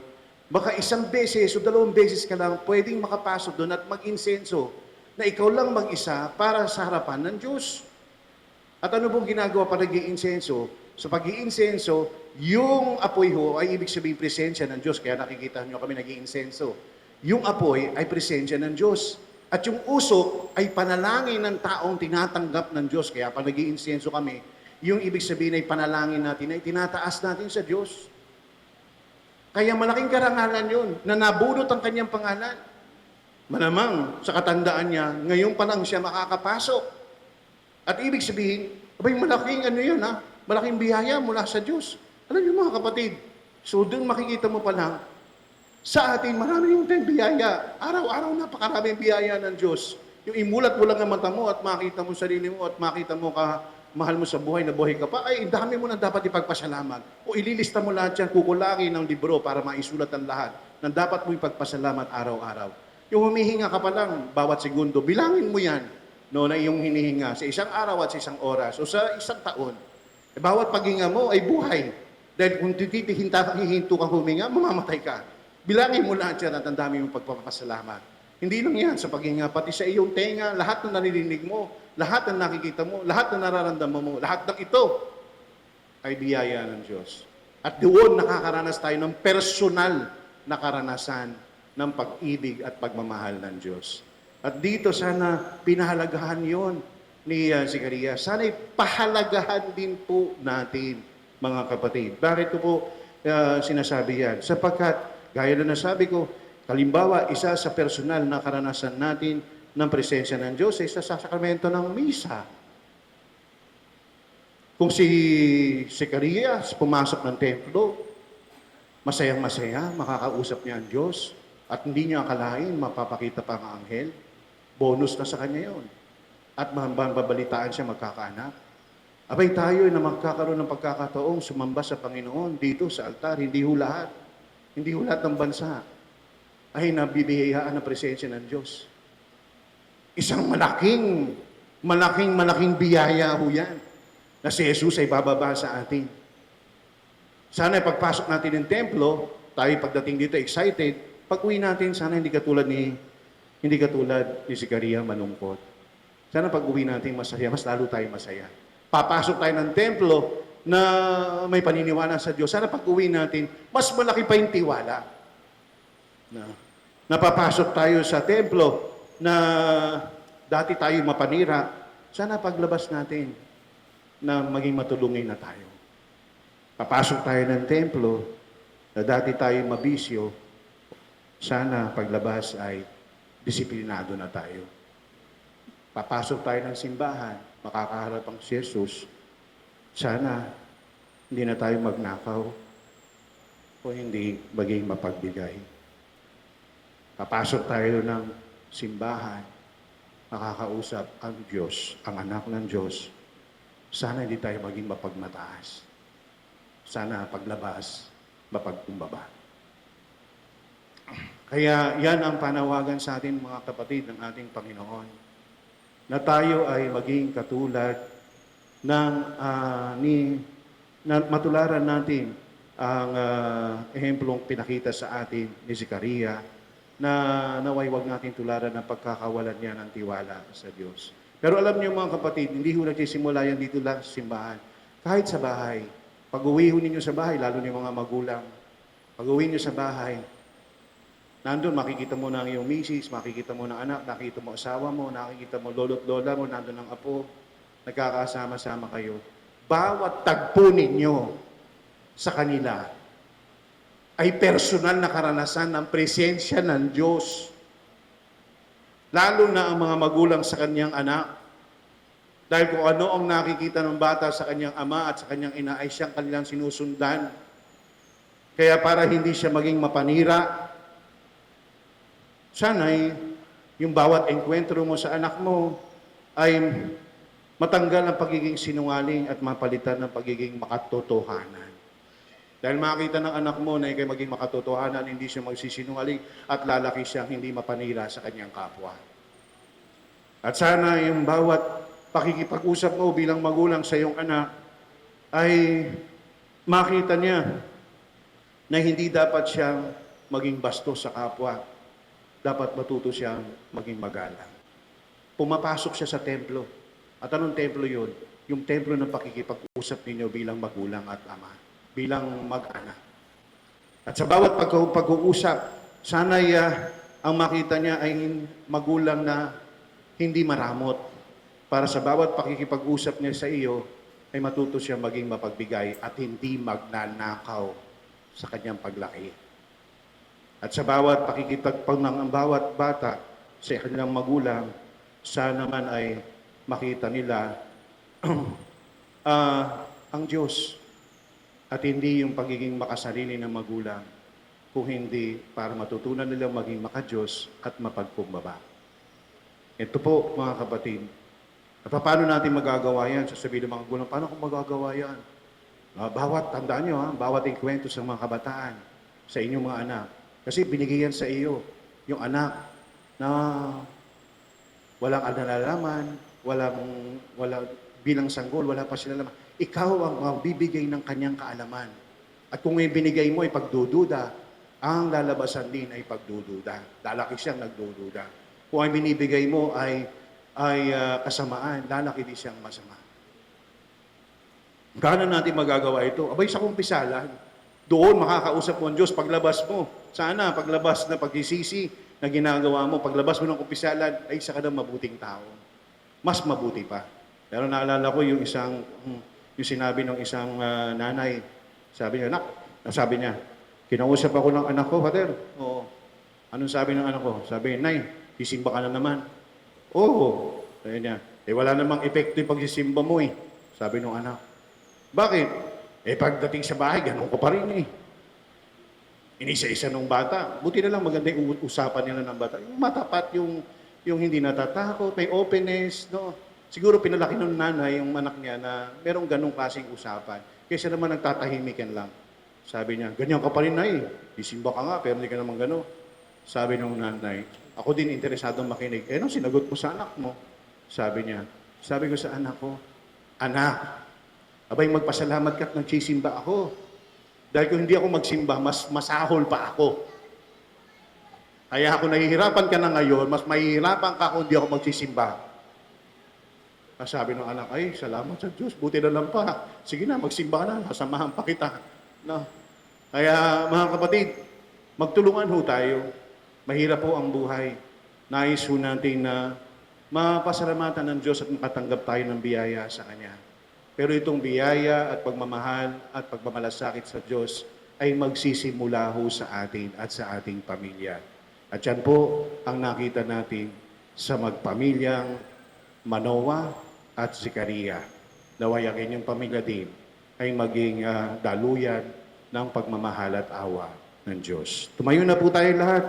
baka isang beses o 2 beses ka lang pwedeng makapasok doon at mag-insenso na ikaw lang mag-isa para sa harapan ng Diyos. At ano pong ginagawa para nag-iinsenso? Sa pag-iinsenso, yung apoy ho ay ibig sabihin presensya ng Diyos. Kaya nakikita nyo kami nag-iinsenso. Yung apoy ay presensya ng Diyos. At yung usok ay panalangin ng taong tinatanggap ng Diyos. Kaya pag nag-iinsenso kami, yung ibig sabihin ay panalangin natin, ay tinataas natin sa Diyos. Kaya malaking karangalan yun, na nabunot ang kanyang pangalan. Malamang sa katandaan niya, ngayon pa lang siya makakapasok. At ibig sabihin, abay malaking ano yun ha, malaking biyaya mula sa Diyos. Alam niyo mga kapatid, so doon makikita mo pa lang, sa atin maraming tayong biyaya. Araw-araw napakaraming biyaya ng Diyos. Yung imulat mo lang ang mata mo at makita mo sarili mo at makita mo mahal mo sa buhay na buhay ka pa, ay dami mo na dapat ipagpasalamat. O ililista mo lahat yan, kukulangin ng libro para maisulat ang lahat na dapat mo ipagpasalamat araw-araw. Yung humihinga ka pa lang, bawat segundo, bilangin mo yan, no, na iyong hinihinga sa isang araw at sa isang oras o sa isang taon. Bawat paghinga mo ay buhay. Dahil kung hihinto ka huminga, mamamatay ka. Bilangin mo lahat yan at ang dami mong pagpapasalamat. Hindi lang yan sa paghinga, pati sa iyong tenga, lahat na naririnig mo, lahat na nakikita mo, lahat na nararamdaman mo, lahat ng ito ay biyaya ng Diyos. At doon nakakaranas tayo ng personal na karanasan ng pag-ibig at pagmamahal ng Diyos. At dito sana pinahalagahan yon ni Zacarias. Sana ipahalagahan din po natin, mga kapatid. Bakit ko po sinasabi yan? Sapagkat, gaya na nasabi ko, halimbawa, isa sa personal na karanasan natin ng presensya ng Diyos ay sa sakramento ng misa. Kung si Zacarias pumasok ng templo, masayang-masaya, makakausap niya ang Diyos, at hindi niya akalain, mapapakita pa ang anghel. Bonus na sa kanya yon. At babalitaan siya magkakaanak. Abay tayo na magkakaroon ng pagkakataong sumamba sa Panginoon dito sa altar. Hindi ho lahat. Hindi ho lahat ng bansa ay nabibihayaan ng presensya ng Diyos. Isang malaking Malaking biyaya ho yan na si Jesus ay bababa sa atin. Sana pagpasok natin ng templo, tayo pagdating dito excited, pag-uwi natin, sana hindi katulad ni Zechariah malungkot. Sana pag-uwi natin masaya, mas lalo tayo masaya. Papasok tayo ng templo na may paniniwala sa Diyos. Sana pag-uwi natin, mas malaki pa yung tiwala. Napapasok tayo sa templo na dati tayo mapanira. Sana paglabas natin na maging matulungin na tayo. Papasok tayo ng templo na dati tayo mabisyo. Sana paglabas ay disiplinado na tayo. Papasok tayo ng simbahan, makakaharap ang si Jesus. Sana hindi na tayo magnakaw o hindi maging mapagbigay. Papasok tayo ng simbahan, makakausap ang Diyos, ang anak ng Diyos. Sana hindi tayo maging mapagmataas. Sana paglabas, mapagkumbaba. Kaya yan ang panawagan sa atin mga kapatid ng ating Panginoon, na tayo ay maging katulad ng na matularan natin ang ehemplong pinakita sa atin ni Zechariah, na naway wag natin tularan ng pagkakawalan niya ng tiwala sa Diyos. Pero alam niyo mga kapatid, hindi ho nagsisimula yan dito lang sa simbahan. Kahit sa bahay, pag-uwi ho ninyo sa bahay, lalo ni mga magulang, pag-uwi niyo sa bahay, nandun makikita mo na ang iyong misis, makikita mo ng anak, nakikita mo asawa mo, nakikita mo lolo't lola mo, nandun ang apo, nagkakasama-sama kayo. Bawat tagpo ninyo sa kanila ay personal na karanasan ng presensya ng Diyos. Lalo na ang mga magulang sa kanyang anak. Dahil kung ano ang nakikita ng bata sa kanyang ama at sa kanyang ina ay siyang kanilang sinusundan. Kaya para hindi siya maging mapanira, sana'y yung bawat enkwentro mo sa anak mo ay matanggal ang pagiging sinungaling at mapalitan ng pagiging makatotohanan. Dahil makita ng anak mo na ikay maging makatotohanan, hindi siya magsisinungaling at lalaki siyang hindi mapanira sa kanyang kapwa. At sana yung bawat pakikipag-usap mo bilang magulang sa iyong anak ay makita niya na hindi dapat siyang maging bastos sa kapwa. Dapat matuto siyang maging magalang. Pumapasok siya sa templo. At anong templo yun? Yung templo ng pakikipag-usap ninyo bilang magulang at ama, bilang mag-anak. At sa bawat pag-uusap, sana'y ang makita niya ay magulang na hindi maramot. Para sa bawat pakikipag-usap niya sa iyo, ay matuto siya maging mapagbigay at hindi magnanakaw sa kanyang paglaki. At sa bawat ng bawat bata sa kanilang magulang, sana naman ay makita nila ang Diyos at hindi yung pagiging makasarili ng magulang, kung hindi para matutunan nilang maging makadiyos at mapagkumbaba. Ito po mga kapatid, at paano natin magagawa yan? Sasabihin ng mga magulang, paano kung magagawa yan? Tandaan nyo, bawat inkwento sa mga kabataan, sa inyong mga anak. Kasi binigay yan sa iyo, yung anak na walang nalalaman, bilang sanggol, wala pa sila laman. Ikaw ang magbibigay ng kanyang kaalaman. At kung yung binigay mo ay pagdududa, ang lalabasan din ay pagdududa. Lalaki siyang nagdududa. Kung ang binibigay mo ay kasamaan, lalaki din siyang masama. Paano natin magagawa ito? Abay sa kumpisalan. Doon makakausap mo ang Diyos paglabas mo. Sana paglabas na pagsisisi na ginagawa mo, paglabas mo ng kumpisalan, ay isa ka ng mabuting tao. Mas mabuti pa. Pero naalala ko yung sinabi ng isang nanay, sabi niya, kinausap ako ng anak ko, Father. Oo. Anong sabi ng anak ko? Sabi, Nay, sisimba ka na naman. Oo. Sabi niya, wala namang epekto yung pagsisimba mo eh. Sabi ng anak. Bakit? Pagdating sa bahay, ganun ko pa rin eh. Inisa-isa ng bata. Buti na lang maganda yung usapan nila ng bata. Yung matapat, yung hindi natatakot, may openness, no? Siguro pinalaki ng nanay yung anak niya na merong ganong klaseng usapan. Kaysa naman nagtatahimikan lang. Sabi niya, ganyan ka pa rin, Nay. Isimba ka nga, pero hindi ka naman gano'n. Sabi ng nanay, ako din interesadong makinig. Anong sinagot mo sa anak mo? Sabi niya, Sabi ko sa anak ko, anak, abay magpasalamat ka at nagsisimba ako. Dahil kung hindi ako magsimba, mas masahol pa ako. Kaya ako nahihirapan ka na ngayon, mas mahihirapan ka kung hindi ako magsisimba. Sabi ng anak, ay, salamat sa Diyos, buti na lang pa. Sige na, magsimba ka na, kasamahan pa kita. No? Kaya mga kapatid, magtulungan ho tayo. Mahirap po ang buhay. Nais ho natin na mapasalamatan ng Diyos at makatanggap tayo ng biyaya sa Kanya. Pero itong biyaya at pagmamahal at pagmamalasakit sa Diyos ay magsisimula ho sa atin at sa ating pamilya. At yan po ang nakita natin sa magpamilyang Manoah at Zechariah. Naway ang inyong pamilya din ay maging daluyan ng pagmamahal at awa ng Diyos. Tumayo na po tayo lahat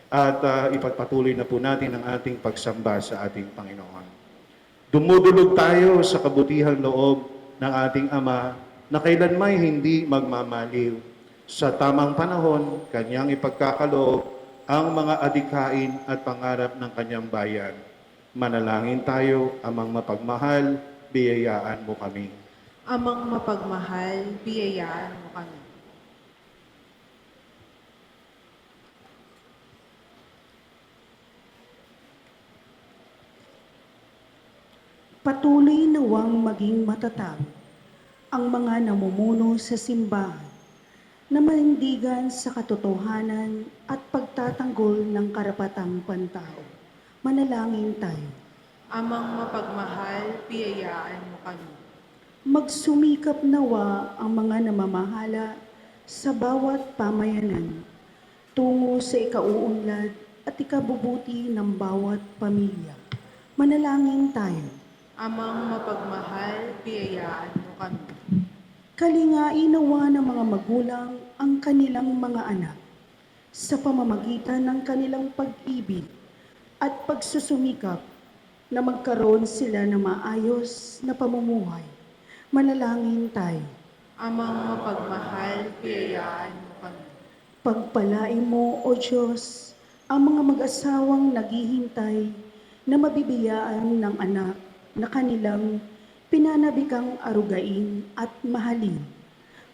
at ipagpatuloy na po natin ang ating pagsamba sa ating Panginoon. Dumudulog tayo sa kabutihang loob ng ating Ama na kailanmay hindi magmamaliw. Sa tamang panahon, Kanyang ipagkakaloob ang mga adikain at pangarap ng Kanyang bayan. Manalangin tayo, Amang mapagmahal, biyayaan mo kami. Amang mapagmahal, biyayaan mo kami. Patuloy nawang maging matatag ang mga namumuno sa simbahan na manindigan sa katotohanan at pagtatanggol ng karapatang pantao. Manalangin tayo. Amang mapagmahal, biyayaan mo kami. Magsumikap nawa ang mga namamahala sa bawat pamayanan tungo sa ikauunlad at ikabubuti ng bawat pamilya. Manalangin tayo. Amang mapagmahal, biyayaan mo kami. Kalingain nawa ng mga magulang ang kanilang mga anak sa pamamagitan ng kanilang pag-ibig at pagsusumikap na magkaroon sila ng maayos na pamumuhay. Manalangin tayo. Amang mapagmahal, biyayaan mo kami. Pagpalain mo, O Diyos, ang mga mag-asawang naghihintay na mabibiyaan ng anak na kanilang pinanabikang arugain at mahalin.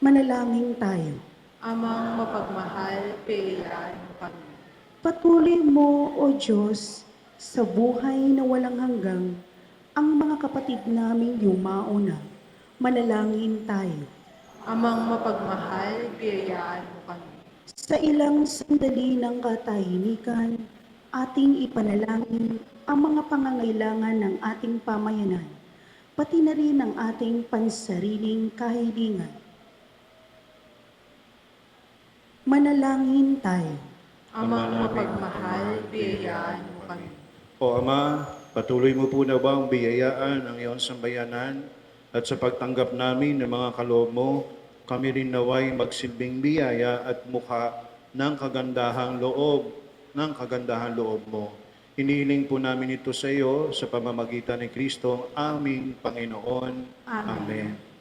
Manalangin tayo. Amang mapagmahal, biyayaan mo kami. Patuloy mo, O Diyos, sa buhay na walang hanggang, ang mga kapatid naming yumauna. Manalangin tayo. Amang mapagmahal, biyayaan mo kami. Sa ilang sandali ng katahimikan, ating ipanalangin ang mga pangangailangan ng ating pamayanan, pati na rin ang ating pansariling kahilingan. Manalangin tayo. Amang mapagmahal, biyayaan mo kami. O Ama, patuloy mo po na ba ang biyayaan ang iyong sambayanan at sa pagtanggap namin ng mga kaloob mo, kami rin naway magsilbing biyaya at mukha ng kagandahang loob mo. Hinihiling po namin ito sa iyo sa pamamagitan ni Kristo, aming Panginoon. Amen.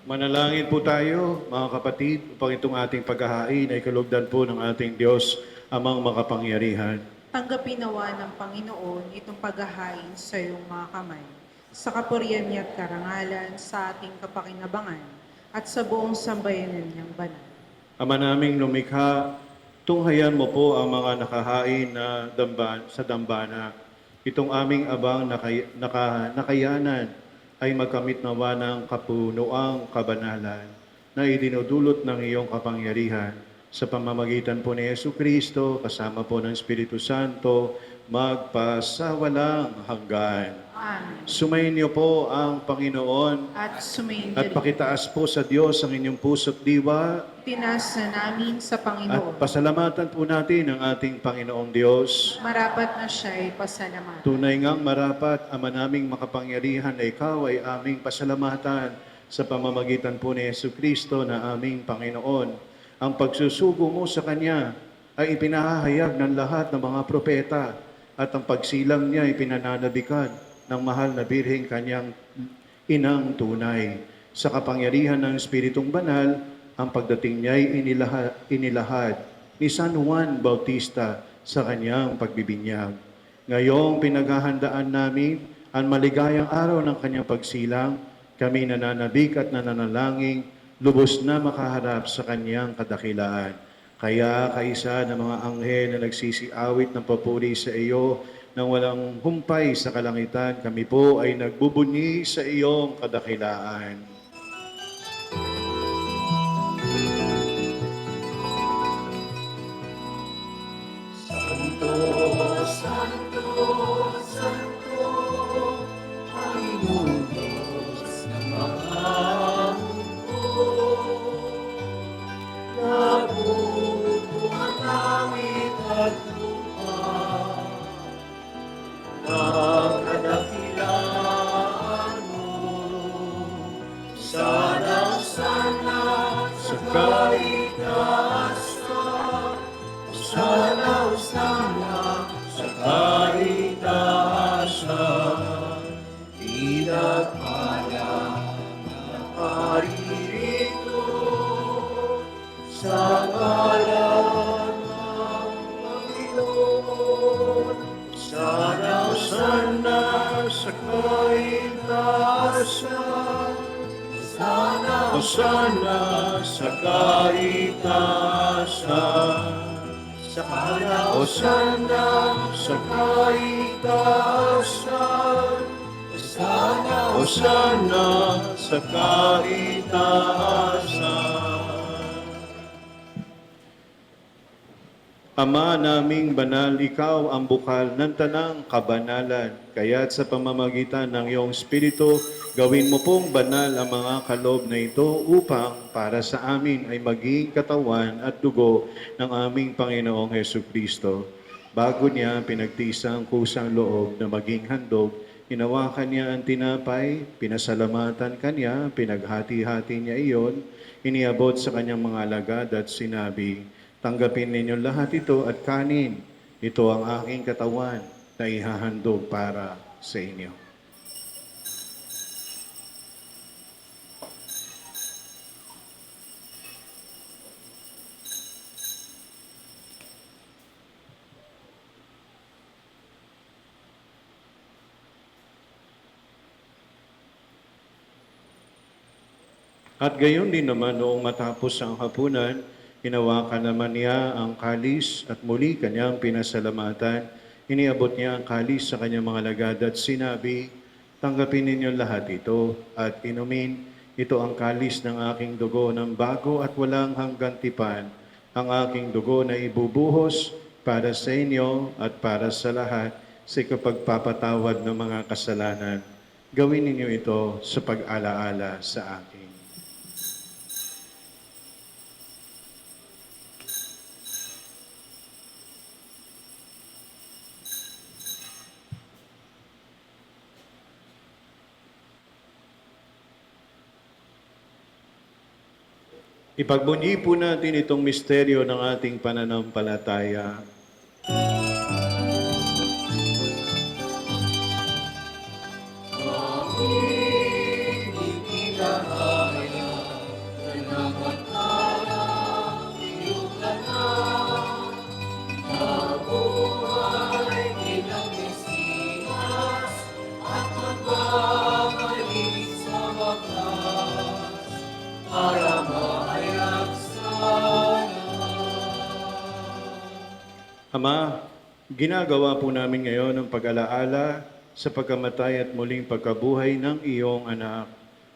Manalangin po tayo, mga kapatid, upang itong ating paghahain ay kalugdan po ng ating Diyos, amang makapangyarihan. Tanggapin nawa ng Panginoon itong paghahain sa iyong mga kamay, sa kapurihan niya at karangalan, sa ating kapakinabangan, at sa buong sambayanan niyang banal. Ama naming lumikha, tunghayan mo po ang mga nakahain na sa dambana. Itong aming abang nakayanan ay magkamit nawa ng kapunuang kabanalan na idinudulot ng iyong kapangyarihan sa pamamagitan po ni Jesucristo, kasama po ng Espiritu Santo, magpasawalang hanggan. Amen. Sumayin niyo po ang Panginoon At sumayin at pakitaas po sa Diyos ang inyong puso't diwa Tinaas na namin sa at Panginoon. pasalamatan po natin ang ating Panginoong Diyos. Marapat na siya'y pasalamatan. Tunay ngang marapat, Ama naming makapangyarihan na ikaw ay aming pasalamatan sa pamamagitan po ni Jesucristo na aming Panginoon. Ang pagsusugo mo sa Kanya ay ipinahahayag ng lahat ng mga propeta at ang pagsilang niya ay pinananabikan ng mahal na Birheng Kanyang inang tunay. Sa kapangyarihan ng Espiritong Banal, ang pagdating niya ay inilahad ni San Juan Bautista sa kanyang pagbibinyag. Ngayong pinaghahandaan namin ang maligayang araw ng kanyang pagsilang, kami nananabik at nananalangin, lubos na makaharap sa kanyang kadakilaan. Kaya kaisa ng mga anghel na nagsisiawit ng papuri sa iyo, nang walang humpay sa kalangitan, kami po ay nagbubunyi sa iyong kadakilaan. Hosana sa kaitaasan. Hosana sa kaitaasan. Hosana sa kaitaasan. Ama naming banal, ikaw ang bukal ng tanang kabanalan. Kaya't sa pamamagitan ng iyong Espiritu, gawin mo pong banal ang mga kaloob na ito upang para sa amin ay maging katawan at dugo ng aming Panginoong Jesucristo. Bago niya pinagtisang kusang loob na maging handog, hinawakan niya ang tinapay, pinasalamatan kanya, pinaghati-hati niya iyon, iniabot sa kanyang mga alagad at sinabi, "Tanggapin ninyo lahat ito at kanin. Ito ang aking katawan na ihahandog para sa inyo. At gayon din naman noong matapos ang hapunan, hinawakan naman niya ang kalis at muli kanyang pinasalamatan. Iniabot niya ang kalis sa kanyang mga lagad at sinabi, "Tanggapin ninyo lahat ito at inumin. Ito ang kalis ng aking dugo ng bago at walang hanggang tipan, ang aking dugo na ibubuhos para sa inyo at para sa lahat sa kapagpapatawad ng mga kasalanan. Gawin ninyo ito sa pag-alaala sa akin." Ipagbunyi po natin itong misteryo ng ating pananampalataya. Ama, ginagawa po namin ngayon ang pag-alaala sa pagkamatay at muling pagkabuhay ng iyong anak.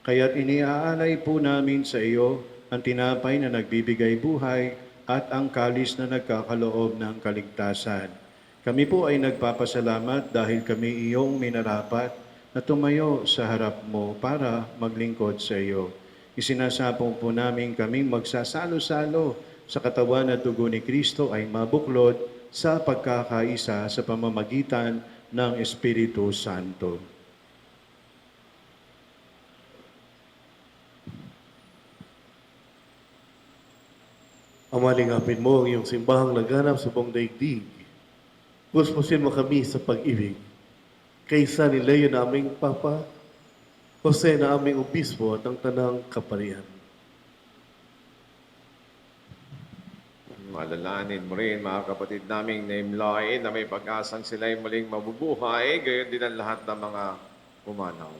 Kaya't iniaalay po namin sa iyo ang tinapay na nagbibigay buhay at ang kalis na nagkakaloob ng kaligtasan. Kami po ay nagpapasalamat dahil kami iyong minarapat na tumayo sa harap mo para maglingkod sa iyo. Isinasapong po namin kaming magsasalo-salo sa katawan at dugo ni Kristo ay mabuklod sa pagkakaisa sa pamamagitan ng Espiritu Santo. Amalingapin mo ang iyong simbahang laganap sa buong daigdig. Puspusin mo kami sa pag-ibig. Kaysa ni Leo na aming Papa, Jose na aming Obispo at ang Tanang Kaparian. Malalahanin mo rin, mga kapatid naming naimlain na may pag-asang sila'y muling mabubuhay, gayon din ang lahat ng mga pumanaw.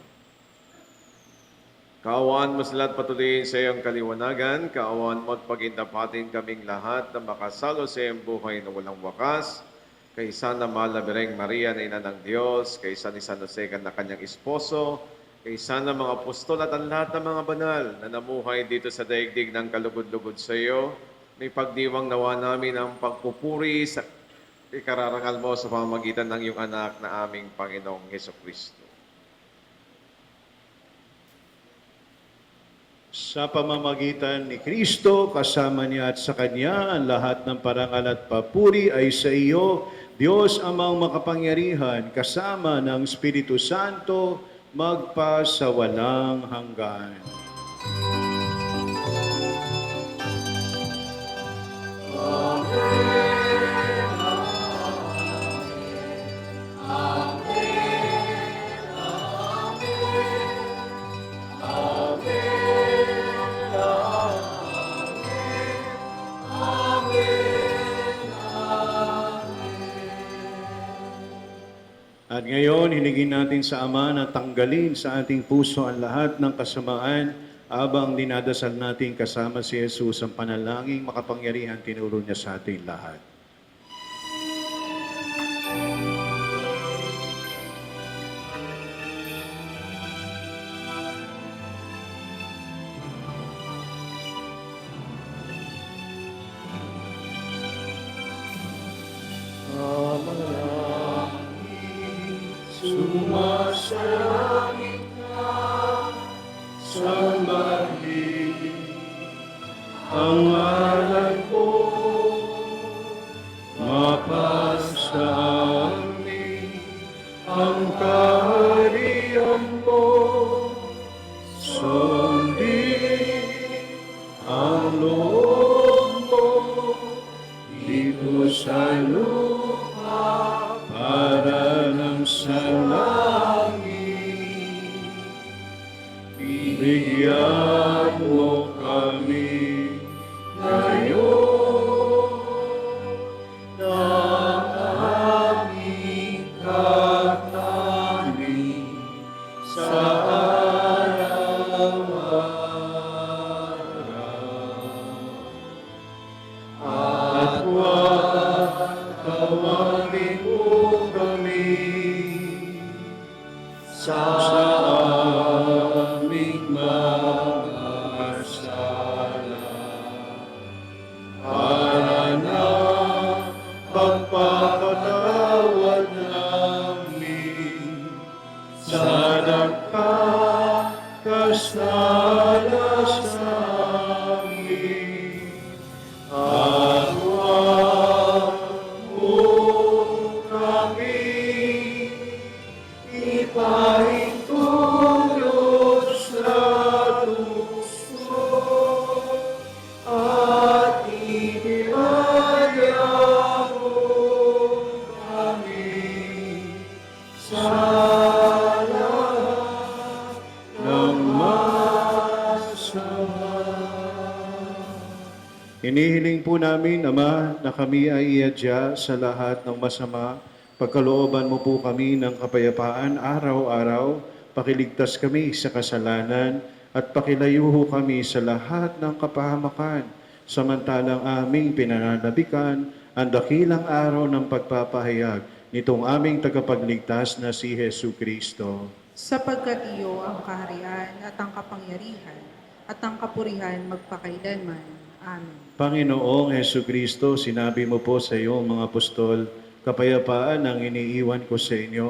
Kaawaan mo sila at patuloyin sa iyong kaliwanagan. Kaawaan mo at pagintapatin kaming lahat na makasalo sa iyong buhay na walang wakas. Kay Sana Malabireng Maria na Ina ng Diyos, kay San San Jose na kanyang esposo, kay Sana mga apostol at ang lahat ng mga banal na namuhay dito sa daigdig ng kalugod-lugod sa iyo. May pagdiwang nawa namin ang pagpupuri sa ikararangal mo sa pamamagitan ng iyong anak na aming Panginoong Hesukristo. Sa pamamagitan ni Kristo, kasama niya at sa Kanya, ang lahat ng parangal at papuri ay sa iyo, Diyos amang makapangyarihan, kasama ng Espiritu Santo, magpa sa walang hanggan. At ngayon, hinigin natin sa Ama na tanggalin sa ating puso ang lahat ng kasamaan habang dinadasal natin kasama si Jesus ang panalangin makapangyarihan tinuro niya sa ating lahat. Sumasalangit ka, sambahin ang ngalan mo, mapasa amin ang kaharian mo, sundin ang loob mo, dito sa lupa At huwag tawagin mo kami sa aming mga sala para na pagpapatawad namin sa nagkakasala sa amin. At huwag mo kami ipahintulot sa tukso at inilaya mo kami sa lahat ng masama. Hinihiling po namin, Ama, na kami ay iadya sa lahat ng masama. Pagkalooban mo po kami ng kapayapaan araw-araw, pakiligtas kami sa kasalanan, at pakilayo ho kami sa lahat ng kapahamakan, samantalang aming pinananabikan ang dakilang araw ng pagpapahayag nitong aming tagapagligtas na si Jesu Kristo. Sapagkat iyo ang kaharian at ang kapangyarihan at ang kapurihan magpakailanman. Amen. Panginoong Hesu Kristo, sinabi mo po sa iyong mga apostol, kapayapaan ang iniiwan ko sa inyo,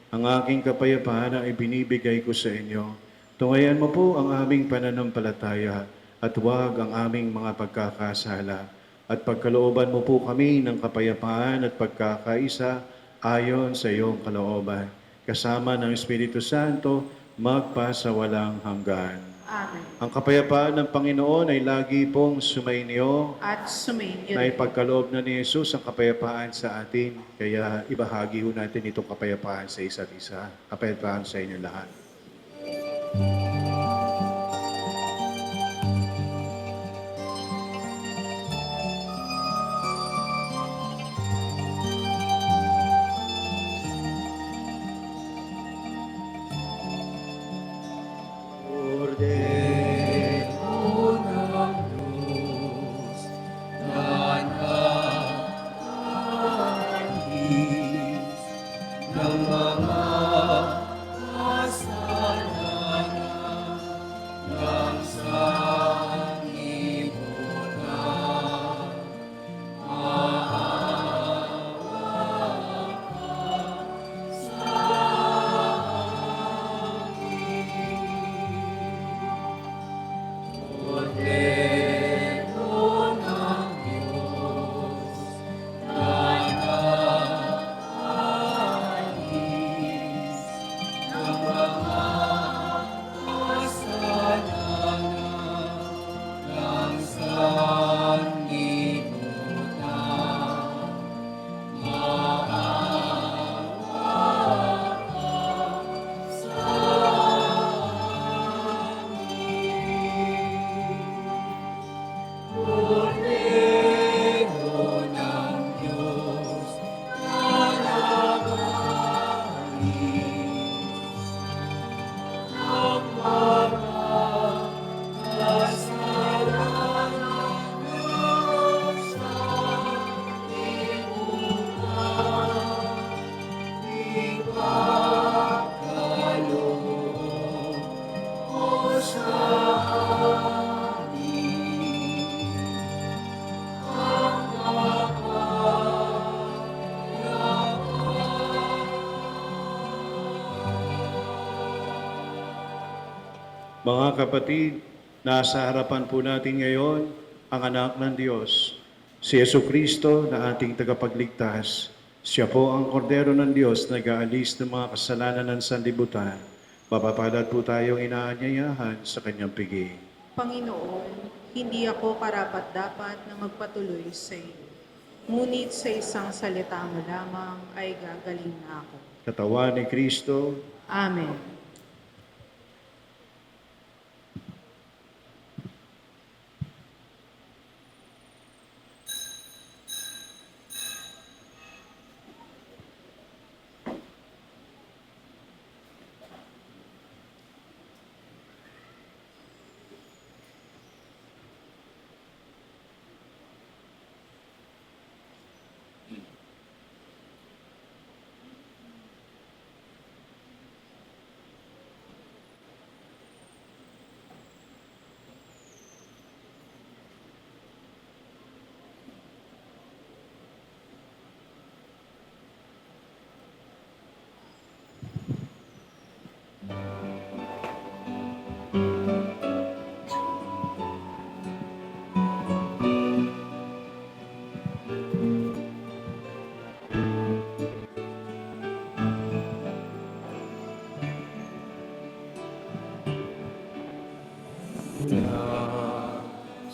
ang aking kapayapaan ang ibinibigay ko sa inyo. Tungayan mo po ang aming pananampalataya at huwag ang aming mga pagkakasala. At pagkalooban mo po kami ng kapayapaan at pagkakaisa ayon sa iyong kalooban. Kasama ng Espiritu Santo, magpasawalang hanggan. Amen. Ang kapayapaan ng Panginoon ay lagi pong sumainyo At sumainyo na rin. ipagkaloob na ni Jesus ang kapayapaan sa atin. Kaya ibahagi ho natin itong kapayapaan sa isa't isa. Kapayapaan sa inyo lahat. Mga kapatid, nasa harapan po natin ngayon ang anak ng Diyos, si Yesu Kristo na ating tagapagligtas. Siya po ang kordero ng Diyos na nag-aalis ng mga kasalanan ng sanlibutan. Mapapalad po tayong inaanyayahan sa kanyang piging. Panginoon, hindi ako karapat-dapat na magpatuloy sa iyo. Ngunit sa isang salita mo lamang ay gagaling na ako. Katawan ni Kristo, Amen.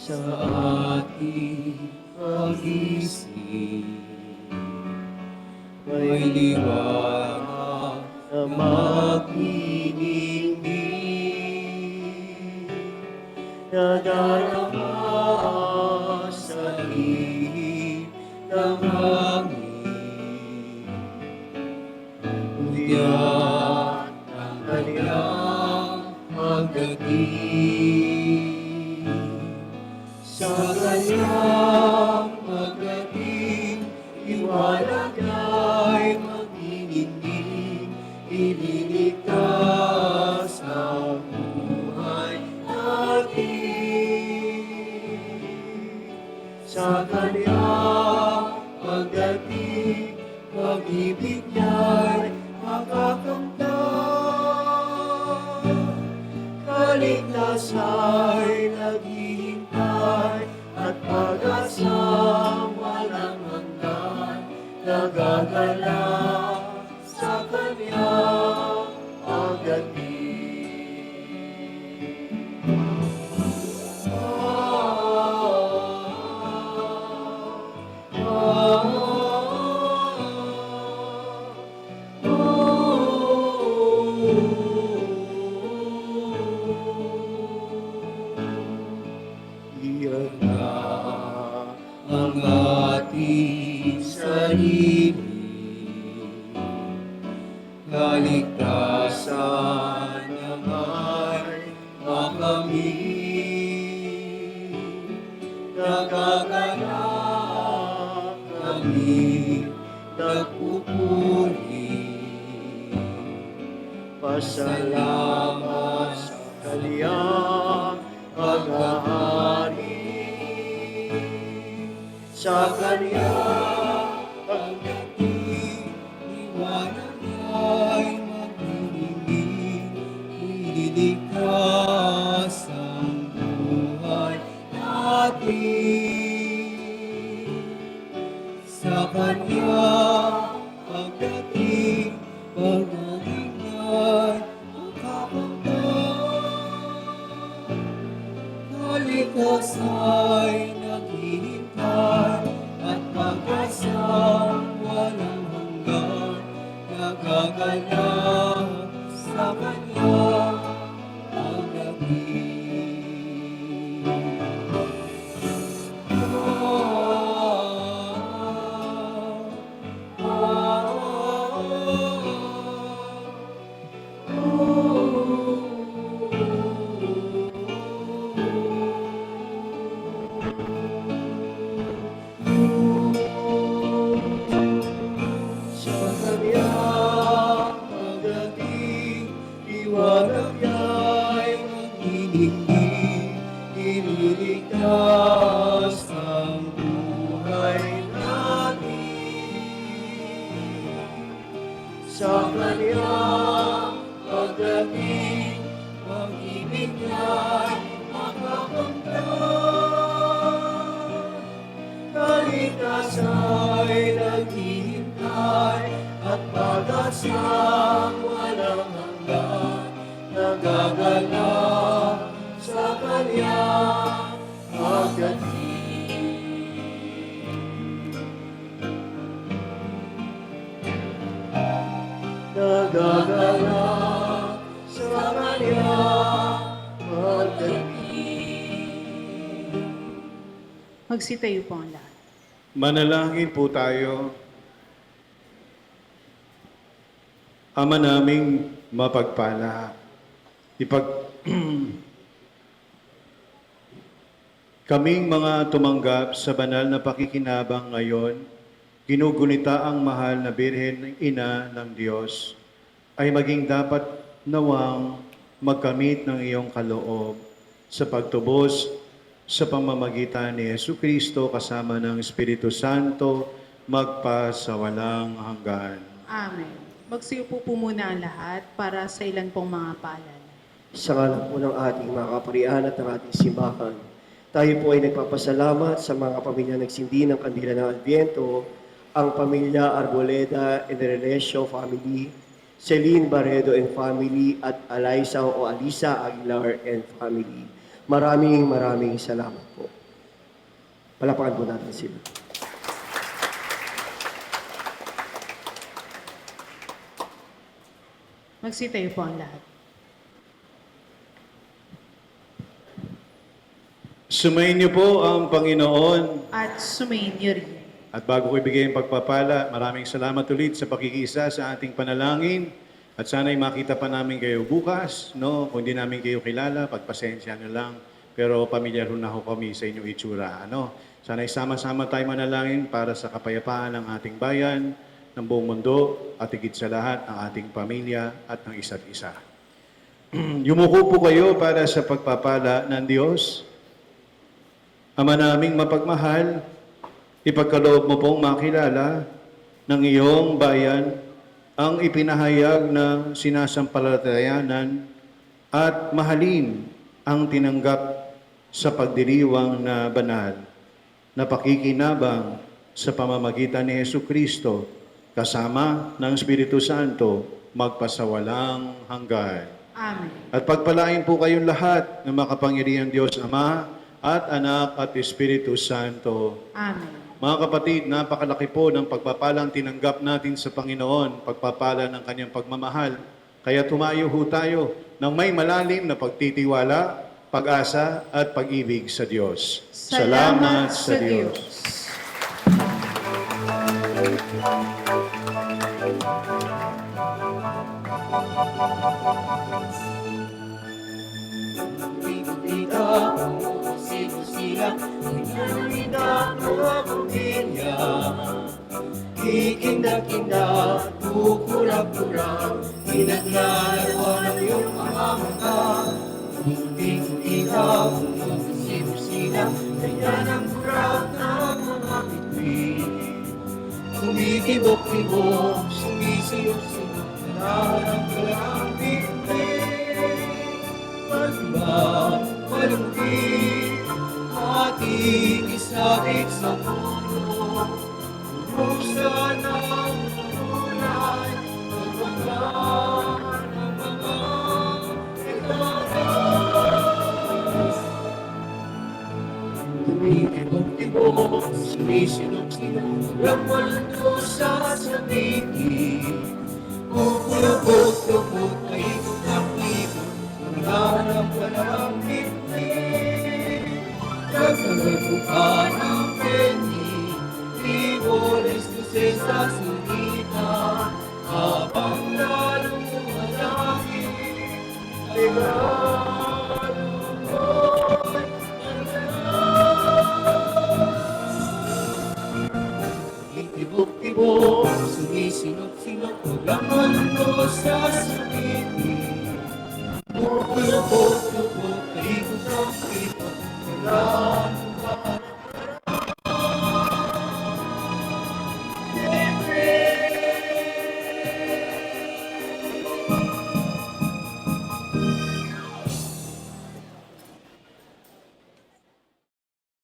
sa ating pag-isip. May liwanag na magniningning, nadarama sa ihip ng hangin. Hudyat ng kanyang pagdating, sa kanyang pagdating, liwanag ay magniningning, ililigtas ang buhay natin. Sa kanyang pagdating, pag-ibig niya'y makakamtan. Kaligtas ay naghihintay at pag-asang walang hanggan, nagagalak sa kanyang iyan na ang ating sarili, kaligtasan naman makamit, nagagalak kami, nagpupuri, pasalamat sa kaniyang paghahari, sa kaniyang pagdating, liwanag ay magniningning, ililigtas ang buhay natin. Sa kaniyang pagdating, pag-ibig ay makakamtan. Kaligtas ay naghihintay at pag-asang walang hanggan, nagagalak sa kanyang pagdating. Sa kaniyang pagdating, liwanag niya'y magniningning, ililigtas ang buhay natin. Sa kaniyang pagdating, pag-ibig niya'y makakamtan. Kaligtas ay naghihintay at pag-asang walang hanggan, nagagalak sa kanyang pagdating. Nagagalak sa kanyang pagdating. Magsitayo po ang lahat. Manalangin po tayo. Ama naming mapagpala, kaming mga tumanggap sa banal na pakikinabang ngayon, ginugunita ang mahal na Birhen Ina ng Diyos, ay maging dapat nawang magkamit ng iyong kaloob sa pagtubos sa pamamagitan ni Jesucristo kasama ng Espiritu Santo, magpasawalang hanggan. Amen. Magsiupo po muna ang lahat para sa ilan pong mga paalala. Sa ngalan po ng ating mga kaparian at ng ating simbahan, tayo po ay nagpapasalamat sa mga pamilya nagsindi ng kandila ng Adviento, ang pamilya Arboleda and Relesio family, Celine Barredo and family, at Alisa Aguilar and family. Maraming salamat po. Palapakan po natin sila. Magsitayo po ang lahat. Sumayin niyo po ang Panginoon. At sumainyo rin. At bago ko ibigay ang pagpapala, maraming salamat ulit sa pakikisa sa ating panalangin. At sana'y makita pa namin kayo bukas, no? Kung hindi namin kayo kilala, pagpasensya nyo lang. Pero pamilyar na ho kami sa inyong itsura, ano? Sana'y sama-sama tayo manalangin para sa kapayapaan ng ating bayan, ng buong mundo, at higit sa lahat ng ating pamilya at ng isa't isa. Yumuko po kayo para sa pagpapala ng Diyos. Ama naming mapagmahal, ipagkaloob mo pong makilala ng iyong bayan ang ipinahayag na sinasampalatayanan at mahalin ang tinanggap sa pagdiriwang na banal na pakikinabang sa pamamagitan ni Jesucristo kasama ng Espiritu Santo magpasawalang hanggan. Amen. At pagpalain po kayong lahat ng makapangyarihan Diyos Ama at Anak at Espiritu Santo. Amen. Mga kapatid, napakalaki po ng pagpapalang tinanggap natin sa Panginoon, pagpapala ng kanyang pagmamahal. Kaya tumayo ho tayo ng may malalim na pagtitiwala, pag-asa at pag-ibig sa Diyos. Salamat sa Diyos. Ikinda-kinda, kukurap-kurap, inaglalawa ng iyong mga mata. Munting-ikaw, sino-sino, kaya ng kurap ng mga bituin. Kumikibok-kibok, sumisiyok-siyok, nanarang walang bituin. Pagba, malungkit, ating isabit sa puno. Buksan ang kulay, pagbagaan ng mga ikaras. Tumitibok-tibok, sinisinok-sinok, lang walang sa sabiki. Kukulabot-lubot ay tumakibot, nangarap walang bibig. Kagalabukan ng pendi, Iboles ko sa sunita, habang lalong lumalaki, ay malungkot ang lahat. Itibok-tibok, sumisinok-sinok, walang maluno sa sunita.